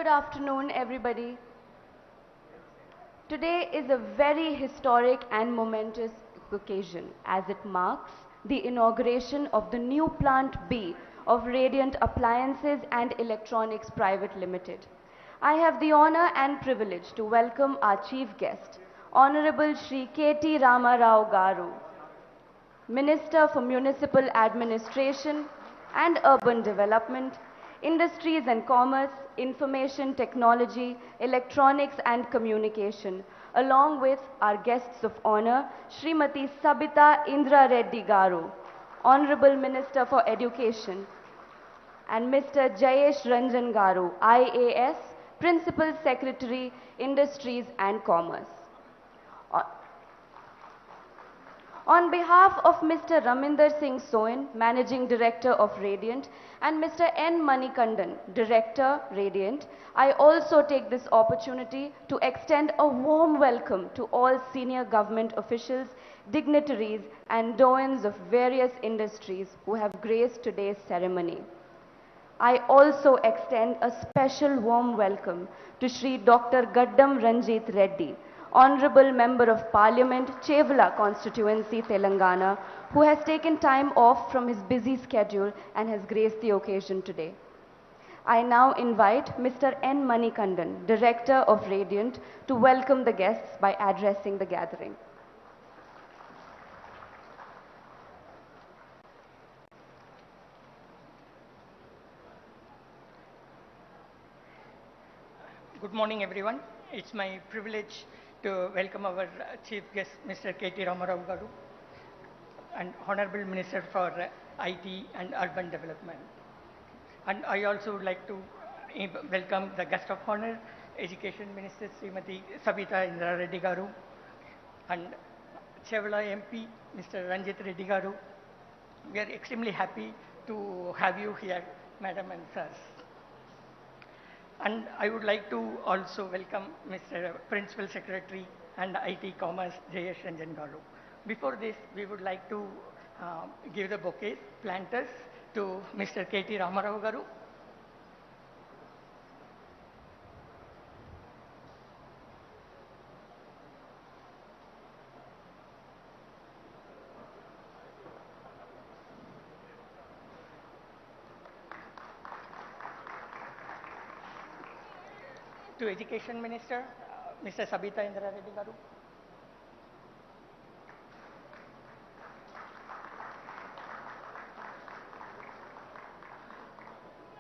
good afternoon, everybody. Today is a very historic and momentous occasion as it marks the inauguration of the new Plant B of Radiant Appliances and Electronics Private Limited. I have the honor and privilege to welcome our chief guest, Honorable Shri K.T. Rama Rao Garu, Minister for Municipal Administration and Urban Development, Industries and Commerce, Information Technology, Electronics and Communication, along with our guests of honor, Srimati Sabita Indra Reddy Garu, Honorable Minister for Education, and Mr. Jayesh Ranjan Garu, IAS, Principal Secretary, Industries and Commerce. On behalf of Mr. Raminder Singh Soin, Managing Director of Radiant, and Mr. N. Manikandan, Director, Radiant, I also take this opportunity to extend a warm welcome to all senior government officials, dignitaries, and doyens of various industries who have graced today's ceremony. I also extend a special warm welcome to Shri Dr. Gaddam Ranjit Reddy, Honorable Member of Parliament, Chevla Constituency, Telangana, who has taken time off from his busy schedule and has graced the occasion today. I now invite Mr. N. Manikandan, Director of Radiant, to welcome the guests by addressing the gathering. Good morning, everyone. It's my privilege to welcome our chief guest, Mr. K.T. Ramarao Garu, and Honorable Minister for IT and Urban Development. And I also would like to welcome the guest of honor, Education Minister Srimati Sabita Indra Reddy Garu, and Chevla MP, Mr. Ranjit Reddy Garu. We are extremely happy to have you here, Madam and Sirs. And I would like to also welcome Mr. Principal Secretary and IT Commerce, Jayesh Ranjan Garu. Before this, we would like to give the bouquet, planters, to Mr. K.T. Ramarao Garu. To Education Minister, Mr. Sabita Indra Reddy Garu.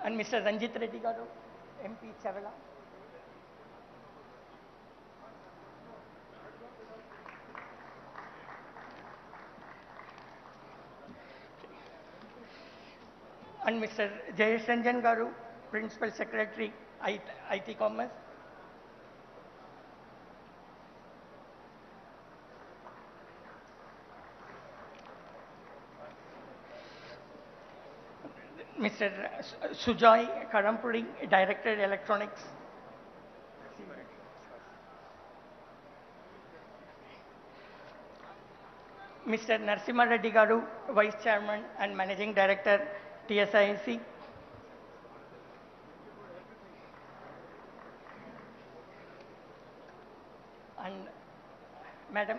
And Mr. Ranjit Reddy Garu, MP Chevla. And Mr. Jayesh Ranjan Garu, Principal Secretary, IT Commerce. Mr. Sujoy Karampuri, Director Electronics. Mr. Narasimha Reddy Garu, Vice Chairman and Managing Director, TSIC. And Madam,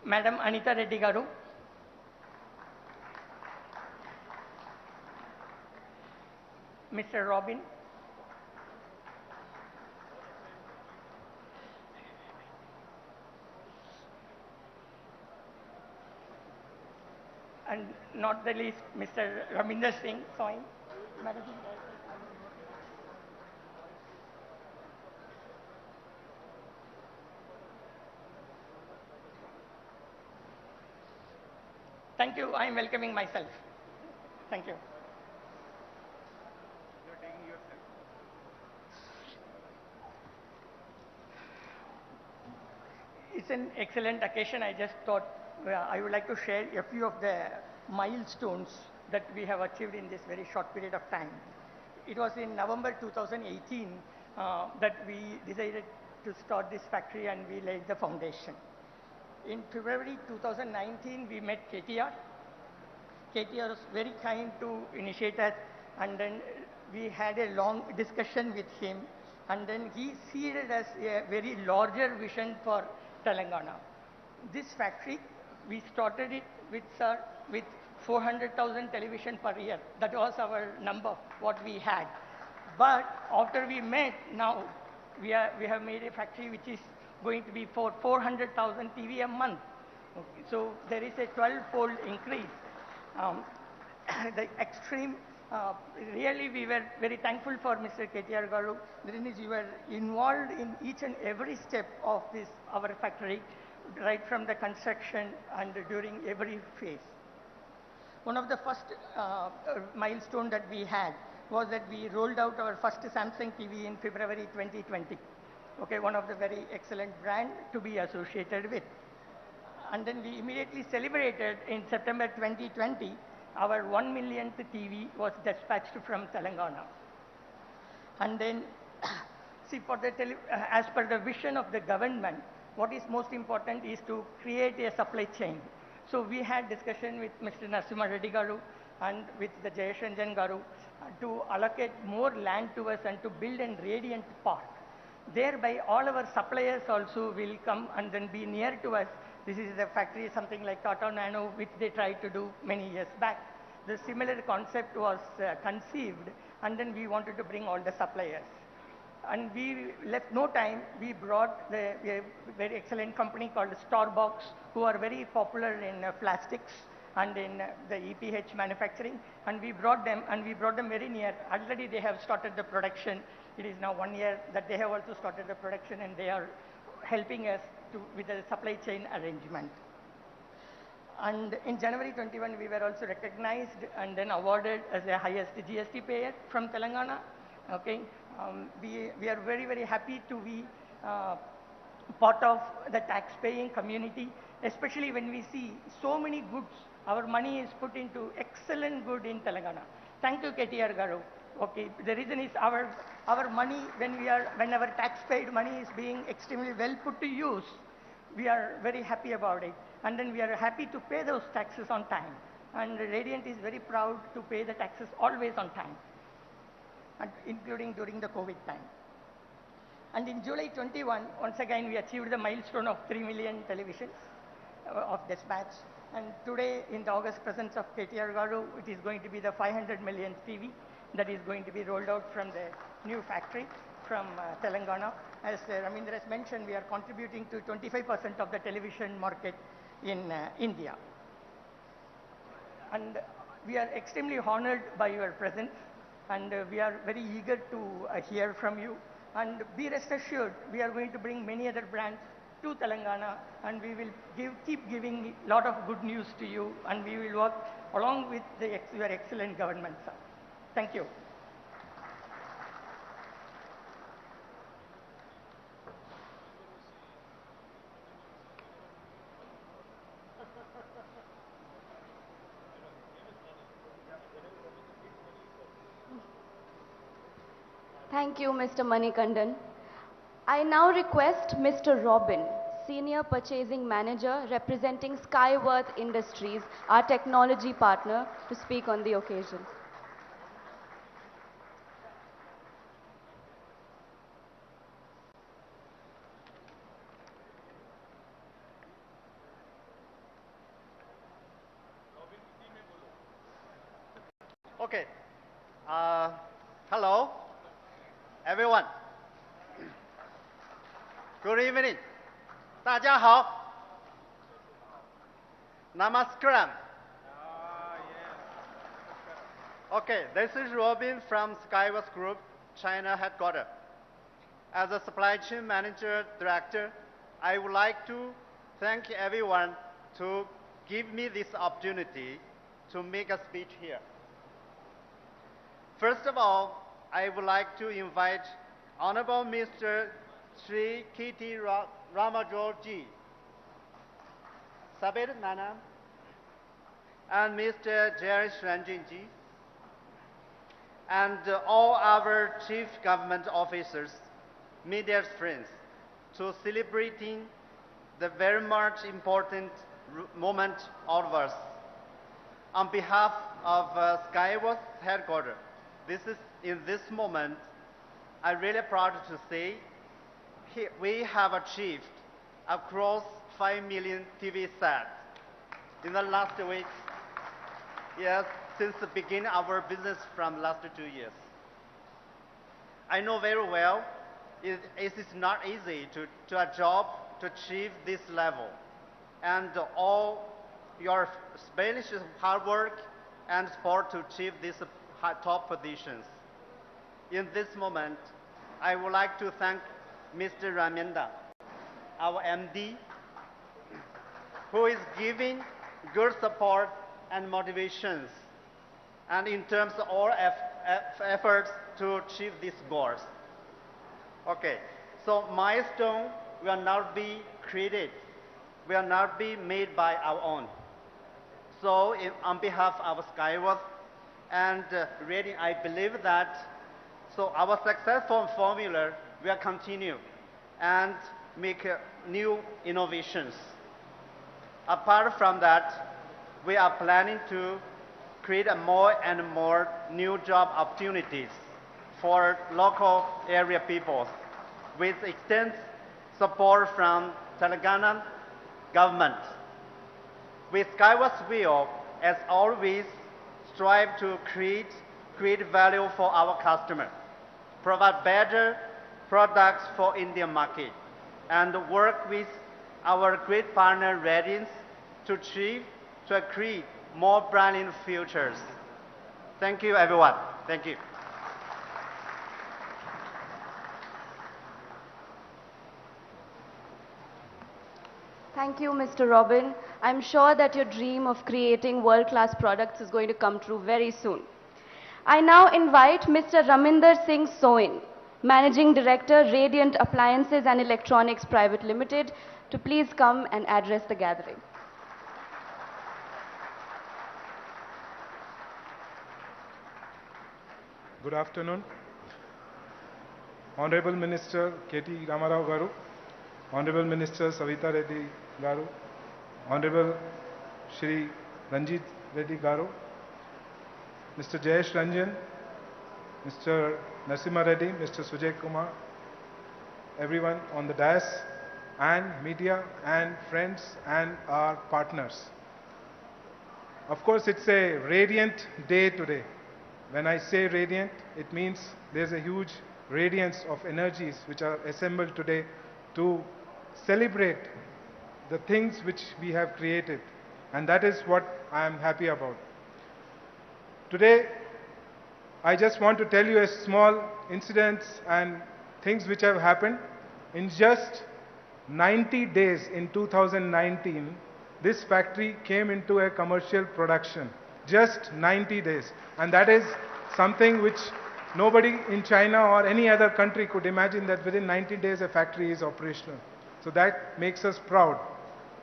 Madam Anita Reddy Garu, Mr. Robin, and not the least, Mr. Raminder Singh Soin, Madam. Thank you. I am welcoming myself. Thank you. It's an excellent occasion. I just thought I would like to share a few of the milestones that we have achieved in this very short period of time. It was in November 2018 that we decided to start this factory and we laid the foundation. In February 2019, we met KTR. KTR was very kind to initiate us, and then we had a long discussion with him, and then he seeded us a very larger vision for Telangana. This factory, we started it with 400,000 television per year. That was our number, what we had. But after we met, now we have made a factory which is going to be for 400,000 TV a month. Okay, so there is a 12-fold increase. The extreme, really we were very thankful for Mr. KTR Garu. You were involved in each and every step of this, our factory, right from the construction and during every phase. One of the first milestone that we had was that we rolled out our first Samsung TV in February 2020. Okay, one of the very excellent brand to be associated with. And then we immediately celebrated in September 2020, our 1 millionth TV was dispatched from Telangana. And then, see, for the as per the vision of the government, what is most important is to create a supply chain. So we had discussion with Mr. Narasimha Reddy Garu and with the Jayashanjan Garu to allocate more land to us and to build a radiant park. Thereby, all our suppliers also will come and then be near to us. This is a factory, something like Tata Nano, which they tried to do many years back. The similar concept was conceived, and then we wanted to bring all the suppliers. And we left no time. We brought a very excellent company called Starbucks, who are very popular in plastics and in the EPH manufacturing. And we brought them very near. Already they have started the production. It is now 1 year that they have also started the production, and they are helping us with the supply chain arrangement. And in January 21, we were also recognized and then awarded as the highest GST payer from Telangana. Okay, we are very, very happy to be part of the tax-paying community, especially when we see so many goods. Our money is put into excellent good in Telangana. Thank you, KTR Garu. Okay, the reason is our money, when our tax-paid money is being extremely well put to use, we are very happy about it. And then we are happy to pay those taxes on time. And Radiant is very proud to pay the taxes always on time, and including during the COVID time. And in July 21, once again, we achieved the milestone of 3 million televisions of dispatch. And today, in the August presence of KTR Garu, it is going to be the 500 millionth TV that is going to be rolled out from the new factory from Telangana. As Ramindra has mentioned, we are contributing to 25% of the television market in India. And we are extremely honored by your presence, and we are very eager to hear from you. And be rest assured, we are going to bring many other brands to Telangana, and we will keep giving a lot of good news to you, and we will work along with your excellent government, sir. Thank you. Thank you, Mr. Manikandan. I now request Mr. Robin, Senior Purchasing Manager representing Skyworth Industries, our technology partner, to speak on the occasion. Okay. Hello, everyone. Good evening. 大家好. Namaskaram. Okay, this is Robin from Skyworth Group, China headquarters. As a supply chain manager director, I would like to thank everyone to give me this opportunity to make a speech here. First of all, I would like to invite Honorable Mr. Sri KTR Ramajorji, Sabir Nana, and Mr. Jerry Ranjinji, and all our chief government officers, media friends, to celebrating the very much important moment outwards. On behalf of Skyward headquarters, in this moment, I'm really proud to say we have achieved across 5 million TV sets in the last weeks. Yes, since the beginning of our business from last 2 years. I know very well it is not easy to a job to achieve this level. And all your Spanish hard work and support to achieve these top positions. In this moment, I would like to thank Mr. Raminda, our MD, who is giving good support and motivations, and in terms of all efforts to achieve these goals. Okay, so milestone will not be created, will not be made by our own. So on behalf of Skyward and Reading, I believe that our successful formula will continue and make new innovations. Apart from that, we are planning to create more and more new job opportunities for local area peoples with extensive support from Telangana government. With Skyward's will, as always, strive to create value for our customer, provide better products for Indian market, and work with our great partner Radiance to create more brilliant futures. Thank you, everyone. Thank you. Thank you, Mr. Robin. I'm sure that your dream of creating world-class products is going to come true very soon. I now invite Mr. Raminder Singh Soin, Managing Director, Radiant Appliances and Electronics Private Limited, to please come and address the gathering. Good afternoon. Honorable Minister KT Ramarao Garu, Honorable Minister Savita Reddy Garu, Honorable Shri Ranjit Reddy Garu, Mr. Jayesh Ranjan, Mr. Nasimha Reddy, Mr. Sujay Kumar, everyone on the dais, and media and friends and our partners. Of course, it's a radiant day today. When I say radiant, it means there's a huge radiance of energies which are assembled today to celebrate the things which we have created. And that is what I am happy about. Today, I just want to tell you a small incidents and things which have happened. In just 90 days in 2019, this factory came into a commercial production. Just 90 days. And that is something which nobody in China or any other country could imagine, that within 90 days a factory is operational. So that makes us proud.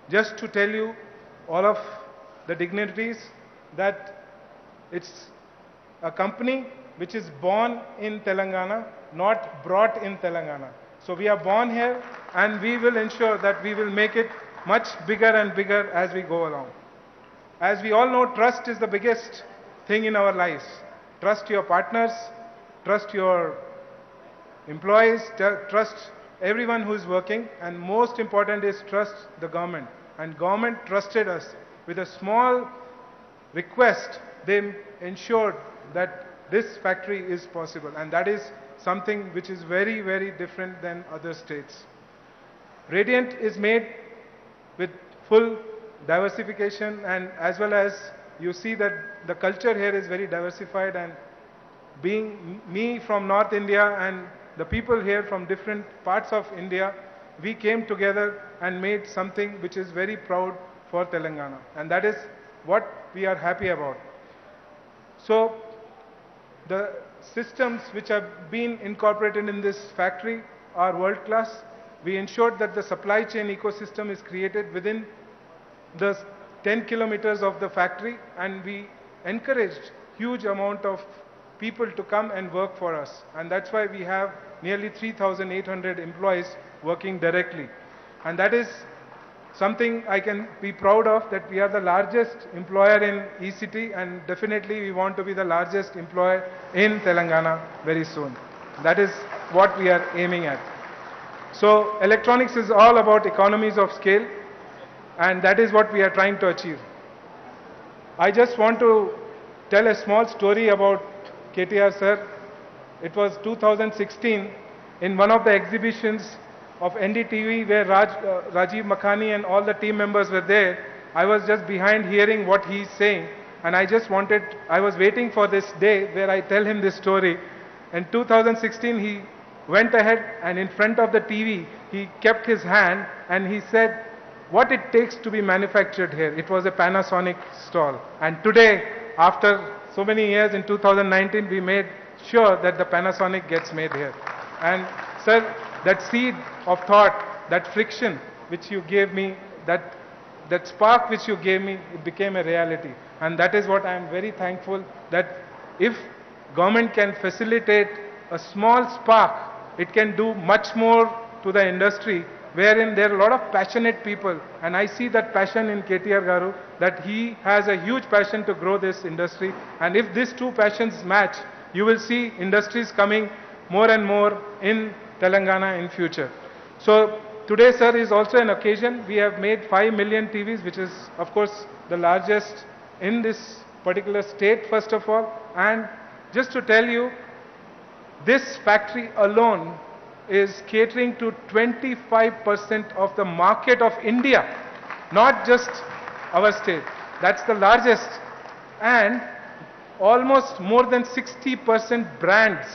Just to tell you, all of the dignitaries, that it's a company which is born in Telangana, not brought in Telangana. So we are born here, and we will ensure that we will make it much bigger and bigger as we go along. As we all know, trust is the biggest thing in our lives. Trust your partners, trust your employees, trust everyone who is working, and most important is trust the government. And government trusted us with a small request. They ensured that this factory is possible, and that is something which is very, very different than other states. Radiant is made with full diversification, and as well as you see that the culture here is very diversified, and being me from North India and the people here from different parts of India, we came together and made something which is very proud for Telangana, and that is what we are happy about. So the systems which have been incorporated in this factory are world class. We ensured that the supply chain ecosystem is created within the 10 kilometers of the factory, and we encouraged huge amount of people to come and work for us. And that's why we have nearly 3,800 employees working directly. And that is something I can be proud of, that we are the largest employer in ECT, and definitely we want to be the largest employer in Telangana very soon. That is what we are aiming at. So electronics is all about economies of scale, and that is what we are trying to achieve. I just want to tell a small story about KTR sir. It was 2016 in one of the exhibitions of NDTV where Rajiv Makhani and all the team members were there. I was just behind hearing what he's saying, and I was waiting for this day where I tell him this story. In 2016 he went ahead and in front of the TV he kept his hand and he said what it takes to be manufactured here. It was a Panasonic stall, and today, after so many years, in 2019 we made sure that the Panasonic gets made here. And sir, that seed of thought, that friction which you gave me, that spark which you gave me, it became a reality. And that is what I am very thankful, that if government can facilitate a small spark, it can do much more to the industry, wherein there are a lot of passionate people. And I see that passion in KTR Garu, that he has a huge passion to grow this industry. And if these two passions match, you will see industries coming more and more in Telangana in future. So today, sir, is also an occasion. We have made 5 million TVs, which is, of course, the largest in this particular state, first of all. And just to tell you, this factory alone is catering to 25% of the market of India, not just our state. That's the largest. And almost more than 60% brands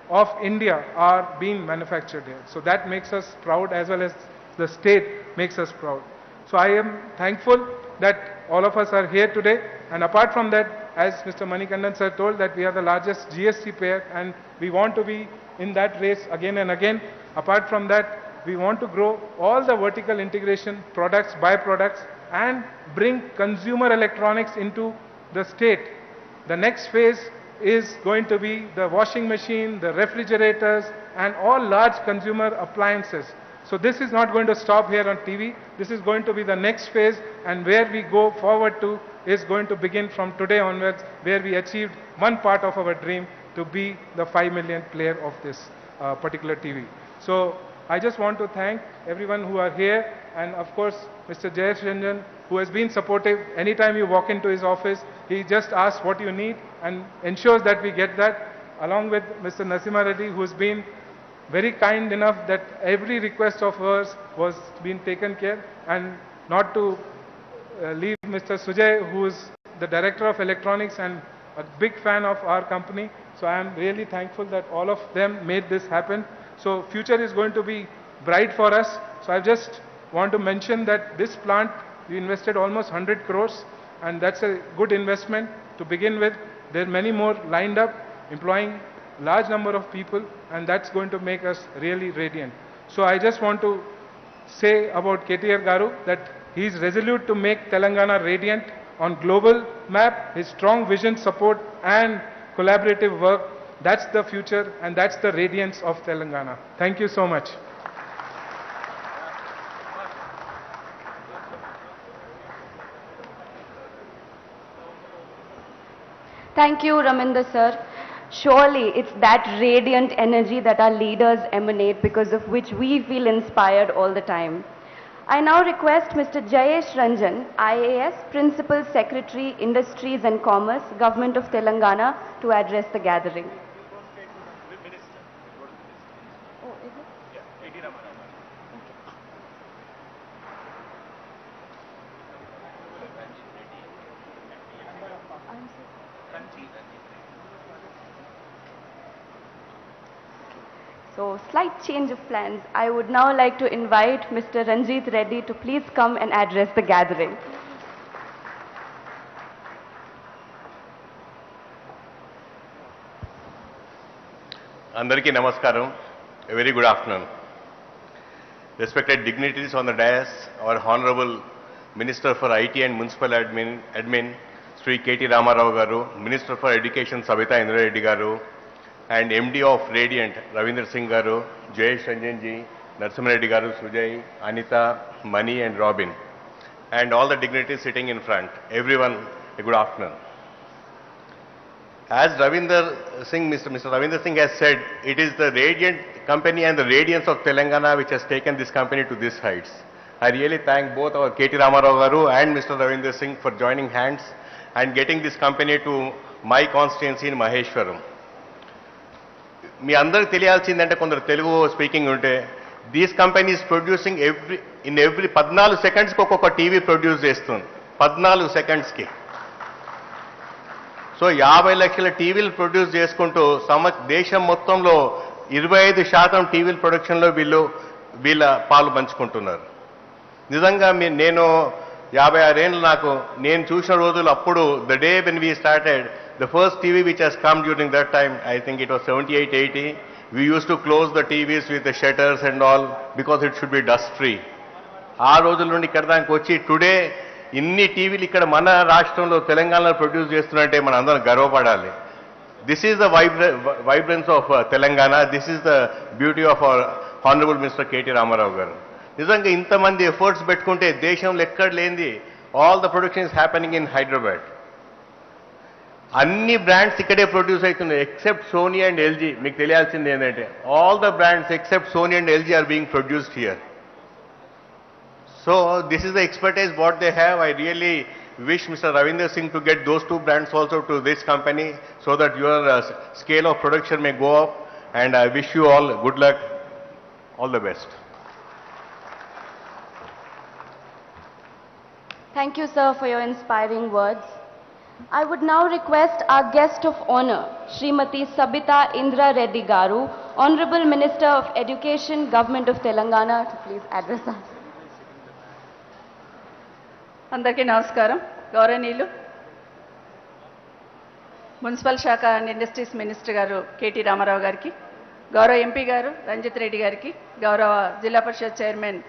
of India are being manufactured here. So that makes us proud, as well as the state makes us proud. So I am thankful that all of us are here today. And apart from that, as Mr. Manikandan sir told, that we are the largest GST payer and we want to be in that race again and again. Apart from that, we want to grow all the vertical integration products, byproducts, and bring consumer electronics into the state. The next phase is going to be the washing machine, the refrigerators, and all large consumer appliances. So this is not going to stop here on TV. This is going to be the next phase, and where we go forward to is going to begin from today onwards, where we achieved one part of our dream to be the 5 million player of this particular TV. So I just want to thank everyone who are here, and of course Mr. Jayesh Ranjan, who has been supportive. Anytime you walk into his office, he just asks what you need and ensures that we get that, along with Mr. Nasimha Reddy, who's been very kind enough that every request of hers was being taken care. And not to leave Mr. Sujay, who is the Director of Electronics and a big fan of our company. So I am really thankful that all of them made this happen. So future is going to be bright for us. So I just want to mention that this plant, we invested almost 100 crores, and that's a good investment to begin with. There are many more lined up, employing large number of people, and that's going to make us really radiant. So I just want to say about KTR Garu that he is resolute to make Telangana radiant on global map. His strong vision, support, and collaborative work, that's the future, and that's the radiance of Telangana. Thank you so much. Thank you, Raminder sir. Surely it's that radiant energy that our leaders emanate, because of which we feel inspired all the time. I now request Mr. Jayesh Ranjan, IAS, Principal Secretary, Industries and Commerce, Government of Telangana, to address the gathering. So, slight change of plans. I would now like to invite Mr. Ranjit Reddy to please come and address the gathering. Andariki Namaskaram, a very good afternoon. Respected dignitaries on the dais, our Honorable Minister for IT and Municipal Admin Sri KT Ramarao Garu, Minister for Education Savita Indra Reddy Garu, and MD of Radiant Ravindra Singh Garu, Jayesh Ranjan ji, Narsimha Garu, Sujay, Anita, Mani and Robin, and all the dignitaries sitting in front. Everyone, a good afternoon. As Ravinder Singh, Mr. Ravinder Singh has said, it is the radiant company and the radiance of Telangana which has taken this company to these heights. I really thank both our KT Ramarao Garu and Mr. Ravinder Singh for joining hands and getting this company to my constituency in Maheshwaram. మీ అందరికి తెలియాల్సిందంటే కొందరు Telugu speaking ఉంటే these company is producing every 14 సెకండ్స్కి ఒక్కొక్క TV produce చేస్తుంది. 14 సెకండ్స్కి. So 50 లక్షల టీవీలు produce చేసుకుంటూ దేశం మొత్తంలో 25% టీవీల ప్రొడక్షన్లో వీళ్ళ పాలు పంచుకుంటున్నారు. నిజంగా నేను 56 ఏళ్ళు నేను చూసిన రోజులు అప్పుడు the day when we started the first TV which has come during that time, I think it was 78-80, we used to close the TVs with the shutters and all because it should be dust free. ఆ రోజుల నుండి ఇక్కడ దానికి వచ్చి today ఇన్ని టీవీలు ఇక్కడ మన రాష్ట్రంలో తెలంగాణలో ప్రొడ్యూస్ చేస్తున్నట్టే మన అందరం గర్వపడాలి. This is the vibrance of Telangana, this is the beauty of our honourable minister KT Rama Rao గారు. నిజంగా ఇంతమంది ఎఫర్ట్స్ పెట్టుకుంటే దేశంలో ఎక్కడ లేనిది all the production is happening in Hyderabad. అన్ని బ్రాండ్స్ ఇక్కడే ప్రొడ్యూస్ అవుతున్నాయి ఎక్సెప్ట్ సోనీ అండ్ ఎల్జీ. మీకు తెలియాల్సింది ఏంటంటే all the brands except Sony and LG are being produced here. So this is the expertise what they have. I really wish Mr. Ravinder Singh to get those two brands also to this company so that your scale of production may go up, and I wish you all good luck, all the best. Thank you, sir, for your inspiring words. I would now request our guest of honor, Srimati Sabita Indra Reddy Garu, Honorable Minister of Education, Government of Telangana, to please address us. అందరికీ నమస్కారం. గౌరవనీయులు municipal శాఖ and industries minister గారు KT Ramarao గారికి, గౌరవ MP గారు రంజిత్ రెడ్డి గారికి, గౌరవ జిల్లా పరిషత్ చైర్మన్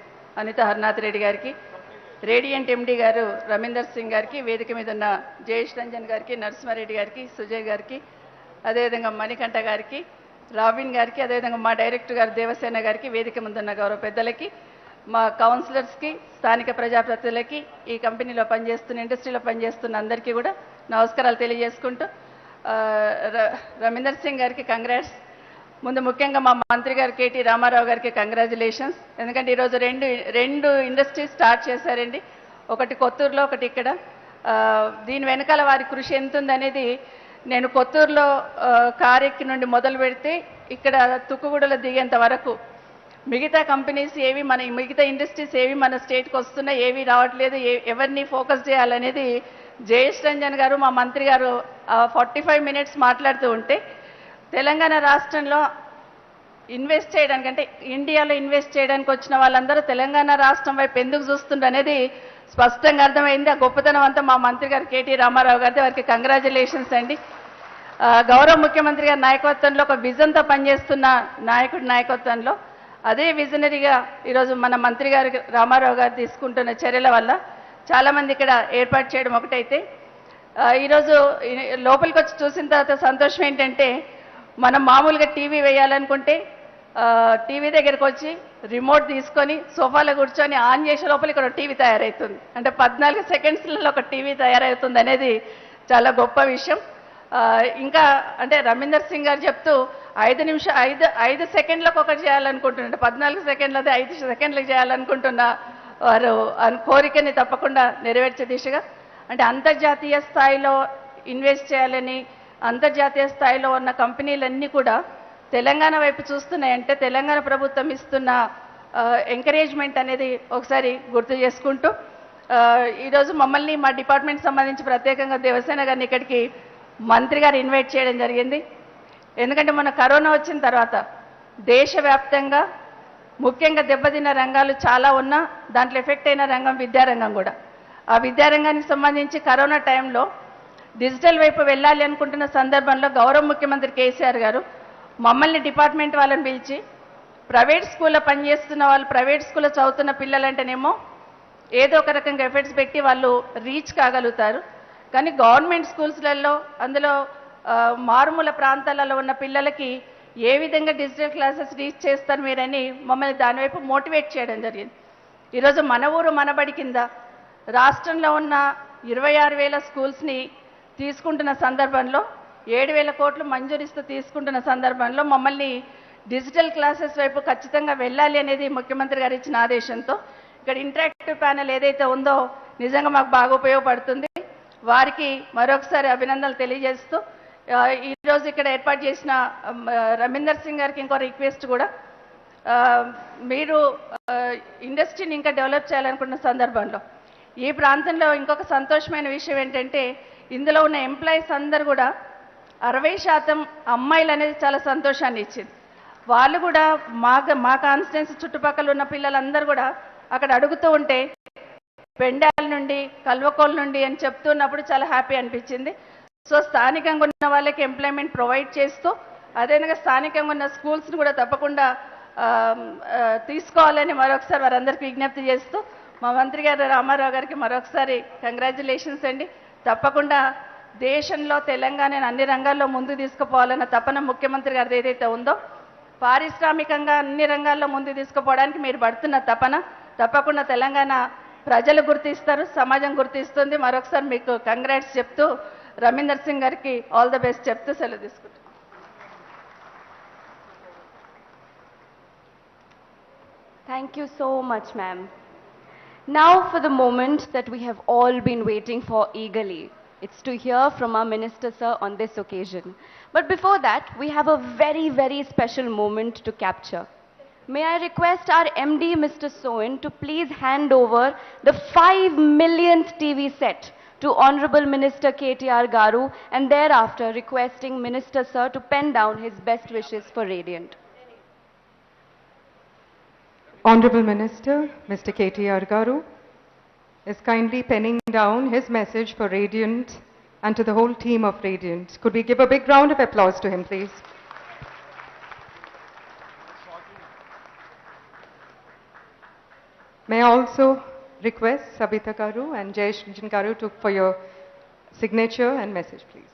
అనిత హర్నాథ్ రెడ్డి గారికి, రేడియంట్ ఎండి గారు రవీందర్ సింగ్ గారికి, వేదిక మీద ఉన్న జయేష్ రంజన్ గారికి, నరసింహారెడ్డి గారికి, సుజయ్ గారికి, అదేవిధంగా మణికంఠ గారికి, రాబిన్ గారికి, అదేవిధంగా మా డైరెక్టర్ గారు దేవసేన గారికి, వేదిక ముందున్న గౌరవ పెద్దలకి, మా కౌన్సిలర్స్కి, స్థానిక ప్రజాప్రతినిధులకి, ఈ కంపెనీలో పనిచేస్తున్న ఇండస్ట్రీలో పనిచేస్తున్న అందరికీ కూడా నమస్కారాలు తెలియజేసుకుంటూ, రవీందర్ సింగ్ గారికి కంగ్రాట్స్. ముందు ముఖ్యంగా మా మంత్రి గారు కేటీ రామారావు గారికి కంగ్రాచులేషన్స్. ఎందుకంటే ఈరోజు రెండు ఇండస్ట్రీస్ స్టార్ట్ చేశారండి. ఒకటి కొత్తూరులో, ఒకటి ఇక్కడ. దీని వెనకాల వారి కృషి ఎంత ఉందనేది నేను కొత్తూరులో కారెక్కి నుండి మొదలు పెడితే ఇక్కడ తుక్కుగూడలో దిగేంత వరకు మిగతా కంపెనీస్ ఏవి, మిగతా ఇండస్ట్రీస్ ఏవి మన స్టేట్కి వస్తున్నాయి, ఏవి రావట్లేదు, ఎవరిని ఫోకస్ చేయాలనేది జయేష్ రంజన్ గారు మా మంత్రి గారు 45 మినిట్స్ మాట్లాడుతూ ఉంటే, తెలంగాణ రాష్ట్రంలో ఇన్వెస్ట్ చేయడానికి, అంటే ఇండియాలో ఇన్వెస్ట్ చేయడానికి వచ్చిన వాళ్ళందరూ తెలంగాణ రాష్ట్రం వైపు ఎందుకు చూస్తుండ్రు అనేది స్పష్టంగా అర్థమైంది. ఆ గొప్పతనం అంతా మా మంత్రి గారు కేటీ రామారావు గారితో, వారికి కంగ్రాచులేషన్స్ అండి. గౌరవ ముఖ్యమంత్రి గారి నాయకత్వంలో, ఒక విజన్తో పనిచేస్తున్న నాయకుడి నాయకత్వంలో, అదే విజనరీగా ఈరోజు మన మంత్రి గారు రామారావు గారు తీసుకుంటున్న చర్యల వల్ల చాలామంది ఇక్కడ ఏర్పాటు చేయడం ఒకటైతే, ఈరోజు లోపలికి వచ్చి చూసిన తర్వాత సంతోషం ఏంటంటే, మనం మామూలుగా టీవీ వేయాలనుకుంటే టీవీ దగ్గరకు వచ్చి రిమోట్ తీసుకొని సోఫాలో కూర్చొని ఆన్ చేసే లోపల ఇక్కడ టీవీ తయారవుతుంది. అంటే 14 సెకండ్స్లలో ఒక టీవీ తయారవుతుంది అనేది చాలా గొప్ప విషయం. ఇంకా అంటే రవీందర్ సింగ్ గారు చెప్తూ 5 సెకండ్లకు ఒకటి చేయాలనుకుంటున్నారు, 14 సెకండ్లది 5 సెకండ్లకు చేయాలనుకుంటున్న వారు కోరికని తప్పకుండా నెరవేర్చే దిశగా, అంటే అంతర్జాతీయ స్థాయిలో ఇన్వెస్ట్ చేయాలని, అంతర్జాతీయ స్థాయిలో ఉన్న కంపెనీలన్నీ కూడా తెలంగాణ వైపు చూస్తున్నాయంటే తెలంగాణ ప్రభుత్వం ఇస్తున్న ఎంకరేజ్మెంట్ అనేది ఒకసారి గుర్తు చేసుకుంటూ, ఈరోజు మమ్మల్ని మా డిపార్ట్మెంట్ సంబంధించి ప్రత్యేకంగా దేవసేన గారిని ఇక్కడికి మంత్రి గారు ఇన్వైట్ చేయడం జరిగింది. ఎందుకంటే మన కరోనా వచ్చిన తర్వాత దేశవ్యాప్తంగా ముఖ్యంగా దెబ్బతిన్న రంగాలు చాలా ఉన్నా దాంట్లో ఎఫెక్ట్ అయిన రంగం విద్యారంగం కూడా. ఆ విద్యారంగానికి సంబంధించి కరోనా టైంలో డిజిటల్ వైపు వెళ్ళాలి అనుకుంటున్న సందర్భంలో గౌరవ ముఖ్యమంత్రి కేసీఆర్ గారు మమ్మల్ని డిపార్ట్మెంట్ వాళ్ళని పిలిచి, ప్రైవేట్ స్కూల్లో పనిచేస్తున్న వాళ్ళు, ప్రైవేట్ స్కూల్లో చదువుతున్న పిల్లలంటేనేమో ఏదో ఒక రకంగా ఎఫర్ట్స్ పెట్టి వాళ్ళు రీచ్ కాగలుగుతారు, కానీ గవర్నమెంట్ స్కూల్స్లలో అందులో మారుమూల ప్రాంతాలలో ఉన్న పిల్లలకి ఏ విధంగా డిజిటల్ క్లాసెస్ రీచ్ చేస్తారు మీరని మమ్మల్ని దానివైపు మోటివేట్ చేయడం జరిగింది. ఈరోజు మన ఊరు మనబడి కింద రాష్ట్రంలో ఉన్న 26,000 స్కూల్స్ని తీసుకుంటున్న సందర్భంలో 7,000 కోట్లు మంజూరిస్తూ తీసుకుంటున్న సందర్భంలో మమ్మల్ని డిజిటల్ క్లాసెస్ వైపు ఖచ్చితంగా వెళ్ళాలి అనేది ముఖ్యమంత్రి గారు ఇచ్చిన ఆదేశంతో ఇక్కడ ఇంటరాక్టివ్ ప్యానెల్ ఏదైతే ఉందో నిజంగా మాకు బాగా ఉపయోగపడుతుంది. వారికి మరొకసారి అభినందనలు తెలియజేస్తూ ఈరోజు ఇక్కడ ఏర్పాటు చేసిన రమీందర్ సింగ్ గారికి ఇంకో రిక్వెస్ట్ కూడా, మీరు ఇండస్ట్రీని ఇంకా డెవలప్ చేయాలనుకున్న సందర్భంలో ఈ ప్రాంతంలో ఇంకొక సంతోషమైన విషయం ఏంటంటే ఇందులో ఉన్న ఎంప్లాయీస్ అందరూ కూడా 60% అమ్మాయిలు అనేది చాలా సంతోషాన్ని ఇచ్చింది. వాళ్ళు కూడా మా కాన్స్టిట్యున్సీ చుట్టుపక్కల ఉన్న పిల్లలందరూ కూడా అక్కడ అడుగుతూ ఉంటే పెండాల నుండి కల్వకోల్ నుండి అని చెప్తున్నప్పుడు చాలా హ్యాపీ అనిపించింది. సో స్థానికంగా ఉన్న వాళ్ళకి ఎంప్లాయ్మెంట్ ప్రొవైడ్ చేస్తూ అదేవిధంగా స్థానికంగా ఉన్న స్కూల్స్ని కూడా తప్పకుండా తీసుకోవాలని మరొకసారి వారందరికీ విజ్ఞప్తి చేస్తూ మా మంత్రి గారు రామారావు గారికి మరొకసారి కంగ్రాచ్యులేషన్స్ అండి. తప్పకుండా దేశంలో తెలంగాణను అన్ని రంగాల్లో ముందుకు తీసుకుపోవాలన్న తపన ముఖ్యమంత్రి గారిది ఏదైతే ఉందో పారిశ్రామికంగా అన్ని రంగాల్లో ముందుకు తీసుకుపోవడానికి మీరు పడుతున్న తపన తప్పకుండా తెలంగాణ ప్రజలు గుర్తిస్తారు, సమాజం గుర్తిస్తుంది. మరొకసారి మీకు కంగ్రాట్స్ చెప్తూ రమీందర్ సింగ్ గారికి ఆల్ ద బెస్ట్ చెప్తూ సెలవు తీసుకుంటాం. Thank you so much, ma'am. Now for the moment that we have all been waiting for eagerly. It's to hear from our Minister, sir, on this occasion. But before that, we have a very, very special moment to capture. May I request our MD, Mr. Soin, to please hand over the 5 millionth TV set to Honorable Minister KTR Garu, and thereafter requesting Minister, sir, to pen down his best wishes for Radiant. Honorable Minister, Mr. KTR Garu, is kindly penning down his message for Radiant and to the whole team of Radiant. Could we give a big round of applause to him, please? May I also request Sabita Garu and Jayesh Ranjan Garu for your signature and message, please.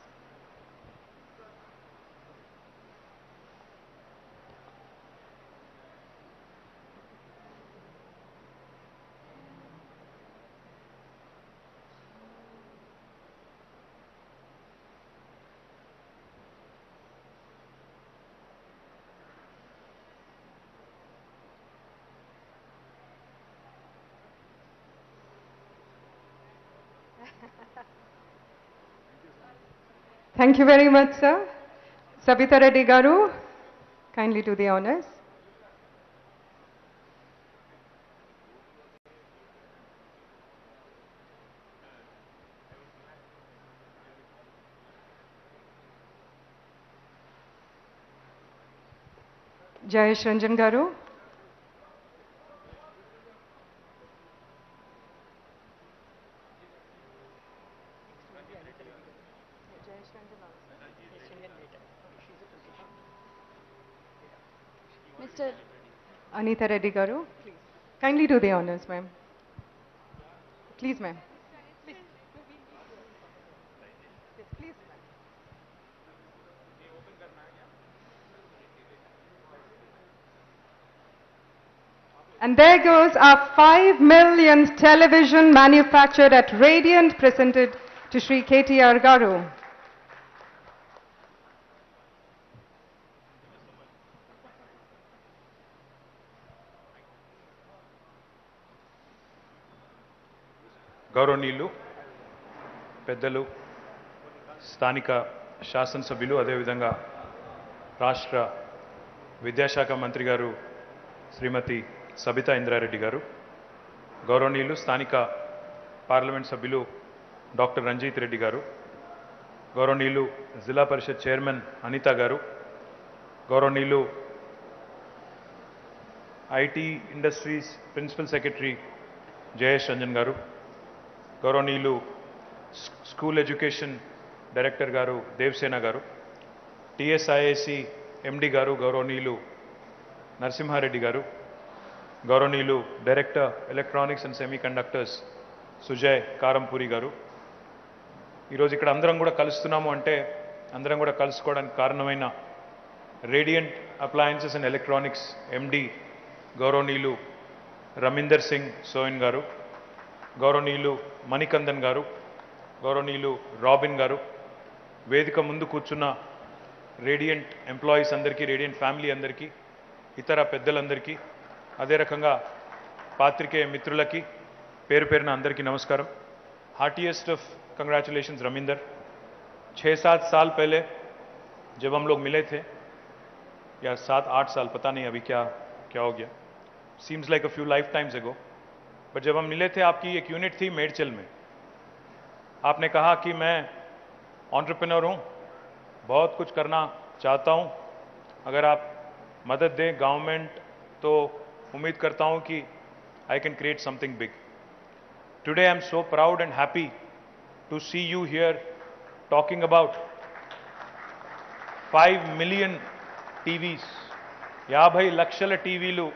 Thank you very much, sir. Sabita Reddy Garu, kindly do the honors. Jayesh Ranjan Garu. Mr. Anita Reddy Garu, kindly do the honors, ma'am. Please, ma'am. And there goes our 5 millionth television manufactured at Radiant, presented to Shri KTR Garu. గౌరవనీయులు పెద్దలు స్థానిక శాసనసభ్యులు అదేవిధంగా రాష్ట్ర విద్యాశాఖ మంత్రి గారు శ్రీమతి సబితా ఇంద్రారెడ్డి గారు, గౌరవనీయులు స్థానిక పార్లమెంట్ సభ్యులు డాక్టర్ రంజిత్ రెడ్డి గారు, గౌరవనీయులు జిల్లా పరిషత్ చైర్మన్ అనిత గారు, గౌరవనీయులు IT industries principal secretary Jayesh Ranjan garu, గౌరవనీయులు స్కూల్ ఎడ్యుకేషన్ డైరెక్టర్ గారు దేవసేన గారు, టిఎస్ఐఏసి ఎండి గారు గౌరవనీయులు నరసింహారెడ్డి గారు, గౌరవనీయులు director electronics and semiconductors Sujay Karampuri garu. ఈరోజు ఇక్కడ అందరం కూడా కలుస్తున్నాము అంటే అందరం కూడా కలుసుకోవడానికి కారణమైన Radiant Appliances and Electronics MD గౌరవనీయులు రమీందర్ సింగ్ సోయన్ గారు, గౌరవనీయులు మణికందన్ గారు, గౌరవనీయులు రాబిన్ గారు, వేదిక ముందు కూర్చున్న రేడియంట్ ఎంప్లాయీస్ అందరికీ, రేడియంట్ ఫ్యామిలీ అందరికీ, ఇతర పెద్దలందరికీ, అదే రకంగా పాత్రికేయ మిత్రులకి పేరు పేరున అందరికీ నమస్కారం. हार्टीएस्ट ऑफ कंग्रेचुलेशंस रमिंदर. 6-7 साल पहले जब हम लोग मिले थे, या 7-8 साल, पता नहीं अभी क्या क्या हो गया, seems like a few life times एगो, बट जब हम मिले थे आपकी एक यूनिट थी मेडचल में. आपने कहा कि मैं एंटरप्रेन्योर हूँ, बहुत कुछ करना चाहता हूँ, अगर आप मदद दें गवर्नमेंट तो उम्मीद करता हूँ कि I can create something big. Today I am so proud and happy to see you here talking about 5 million TVs. 50 లక్షల టీవీలు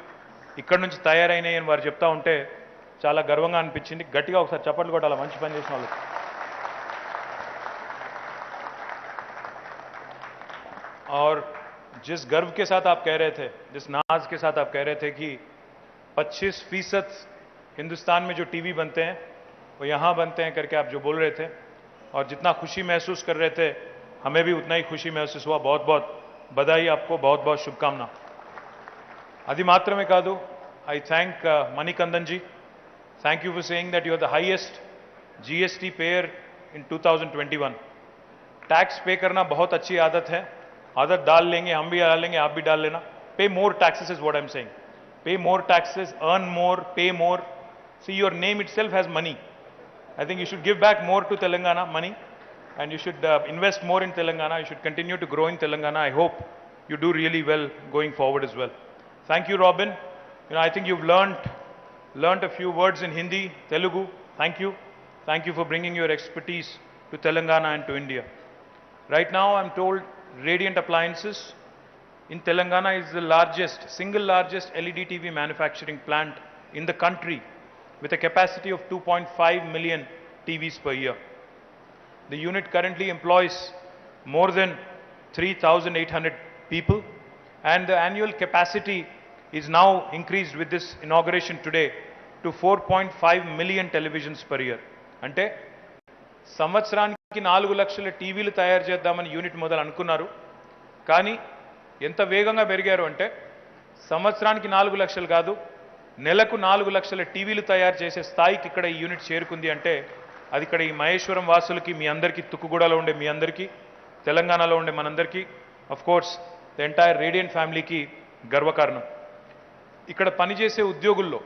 ఇక్కడ నుంచి తయారైనాయి అని వారు చెప్తా ఉంటే చాలా గర్వంగా అనిపించింది. గట్టిగా ఒకసారి చప్పట్లు కొట్టాలి మంచి పని చేసిన వాళ్ళకి. और जिस गर्व के साथ आप कह रहे थे, जिस नाज के साथ आप कह रहे थे कि 25% हिंदुस्तान में जो टीवी बनते हैं वो यहाँ बनते हैं करके आप जो बोल रहे थे, और जितना खुशी महसूस कर रहे थे हमें भी उतना ही खुशी महसूस हुआ. बहुत बहुत बधाई आपको, बहुत बहुत शुभकामना. అది మాత్రమే కాదు, I thank Manikandan ji. Thank you for saying that you are the highest GST payer in 2021. Tax पे करना बहुत अच्छी आदत है, आदत डाल लेंगे, हम भी डाल लेंगे, आप भी डाल लेना. Pay more taxes is what I'm saying. Pay more taxes, earn more, pay more. See, your name itself has money. I think you should give back more to Telangana money, and you should invest more in Telangana. You should continue to grow in Telangana. I hope you do really well going forward as well. Thank you, Robin. I think you've learnt a few words in Hindi, Telugu. Thank you. Thank you for bringing your expertise to Telangana and to India. Right now, I'm told Radiant Appliances in Telangana is the single largest LED TV manufacturing plant in the country, with a capacity of 2.5 million TVs per year. The unit currently employs more than 3,800 people, and the annual capacity is now increased with this inauguration today to 4.5 million televisions per year. అంటే సంవత్సరానికి 4 లక్షల టీవీలు తయారు చేద్దామని unit మొదలు అనుకున్నారు, కానీ ఎంత వేగంగా పెరిగారు అంటే సంవత్సరానికి 4 లక్షలు కాదు, నెలకు 4 లక్షల టీవీలు తయారు చేసే స్థాయికి ఇక్కడ ఈ యూనిట్ చేరుకుంది. అంటే అది ఇక్కడ ఈ మహేశ్వరం వాసులకి, మీ అందరికీ, తుక్కుగూడలో ఉండే మీ అందరికీ, తెలంగాణలో ఉండే మనందరికీ, of course the entire radiant ఫ్యామిలీకి గర్వకారణం. ఇక్కడ పనిచేసే ఉద్యోగుల్లో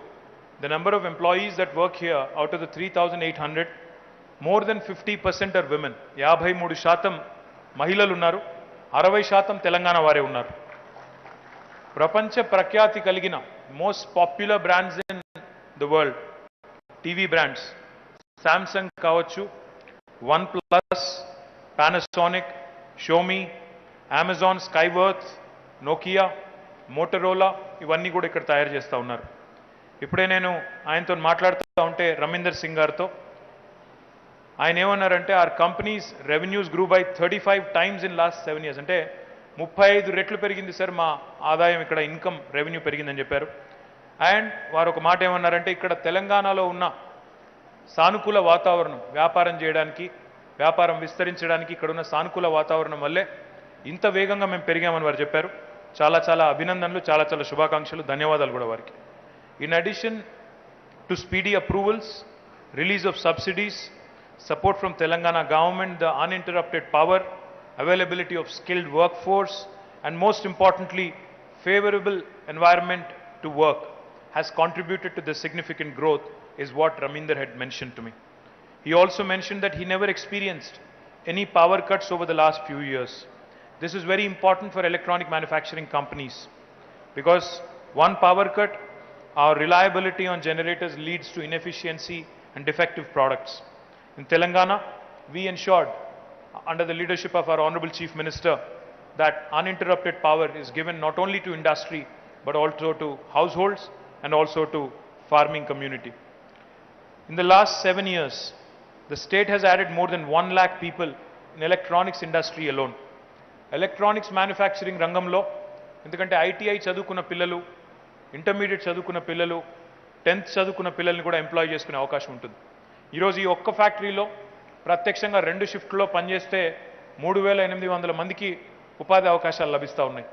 the number of employees that work here, out of the 3,800, more than 50% are women. 53% మహిళలు ఉన్నారు, 60% తెలంగాణ వారే ఉన్నారు. ప్రపంచ ప్రఖ్యాతి కలిగిన most popular brands in the world, TV brands, Samsung కావచ్చు, OnePlus, Panasonic, Xiaomi, Amazon, Skyworth, Nokia, Motorola, ఇవన్నీ కూడా ఇక్కడ తయారు చేస్తూ ఉన్నారు. ఇప్పుడే నేను ఆయనతో మాట్లాడుతూ ఉంటే రమీందర్ సింగ్ గారితో, ఆయన ఏమన్నారంటే our company's revenues grew by 35 times in last 7 years. అంటే 35 రెట్లు పెరిగింది సార్ మా ఆదాయం, ఇక్కడ ఇన్కమ్ రెవెన్యూ పెరిగిందని చెప్పారు. అండ్ వారు ఒక మాట ఏమన్నారంటే, ఇక్కడ తెలంగాణలో ఉన్న సానుకూల వాతావరణం, వ్యాపారం చేయడానికి, వ్యాపారం విస్తరించడానికి ఇక్కడ ఉన్న సానుకూల వాతావరణం వల్లే ఇంత వేగంగా మేము పెరిగామని వారు చెప్పారు. చాలా చాలా అభినందనలు, చాలా చాలా శుభాకాంక్షలు, ధన్యవాదాలు కూడా వారికి. In addition to speedy approvals, release of subsidies, support from Telangana government, the uninterrupted power, availability of skilled workforce, and most importantly, favorable environment to work has contributed to the significant growth, is what Raminder had mentioned to me. He also mentioned that he never experienced any power cuts over the last few years. This is very important for electronic manufacturing companies, because one power cut, our reliability on generators leads to inefficiency and defective products. In Telangana, we ensured, under the leadership of our Honorable Chief Minister, that uninterrupted power is given not only to industry, but also to households and also to farming community. In the last 7 years, the state has added more than 1 lakh people in electronics industry alone. Electronics manufacturing రంగంలో, ఎందుకంటే ITI చదువుకున్న పిల్లలు, intermediate చదువుకున్న పిల్లలు, 10th చదువుకున్న పిల్లల్ని కూడా employee చేసుకునే అవకాశం ఉంటుంది. ఈరోజు ఈ ఒక్క ఫ్యాక్టరీలో ప్రత్యక్షంగా 2 షిఫ్ట్లో పనిచేస్తే 3,800 మందికి ఉపాధి అవకాశాలు లభిస్తూ ఉన్నాయి.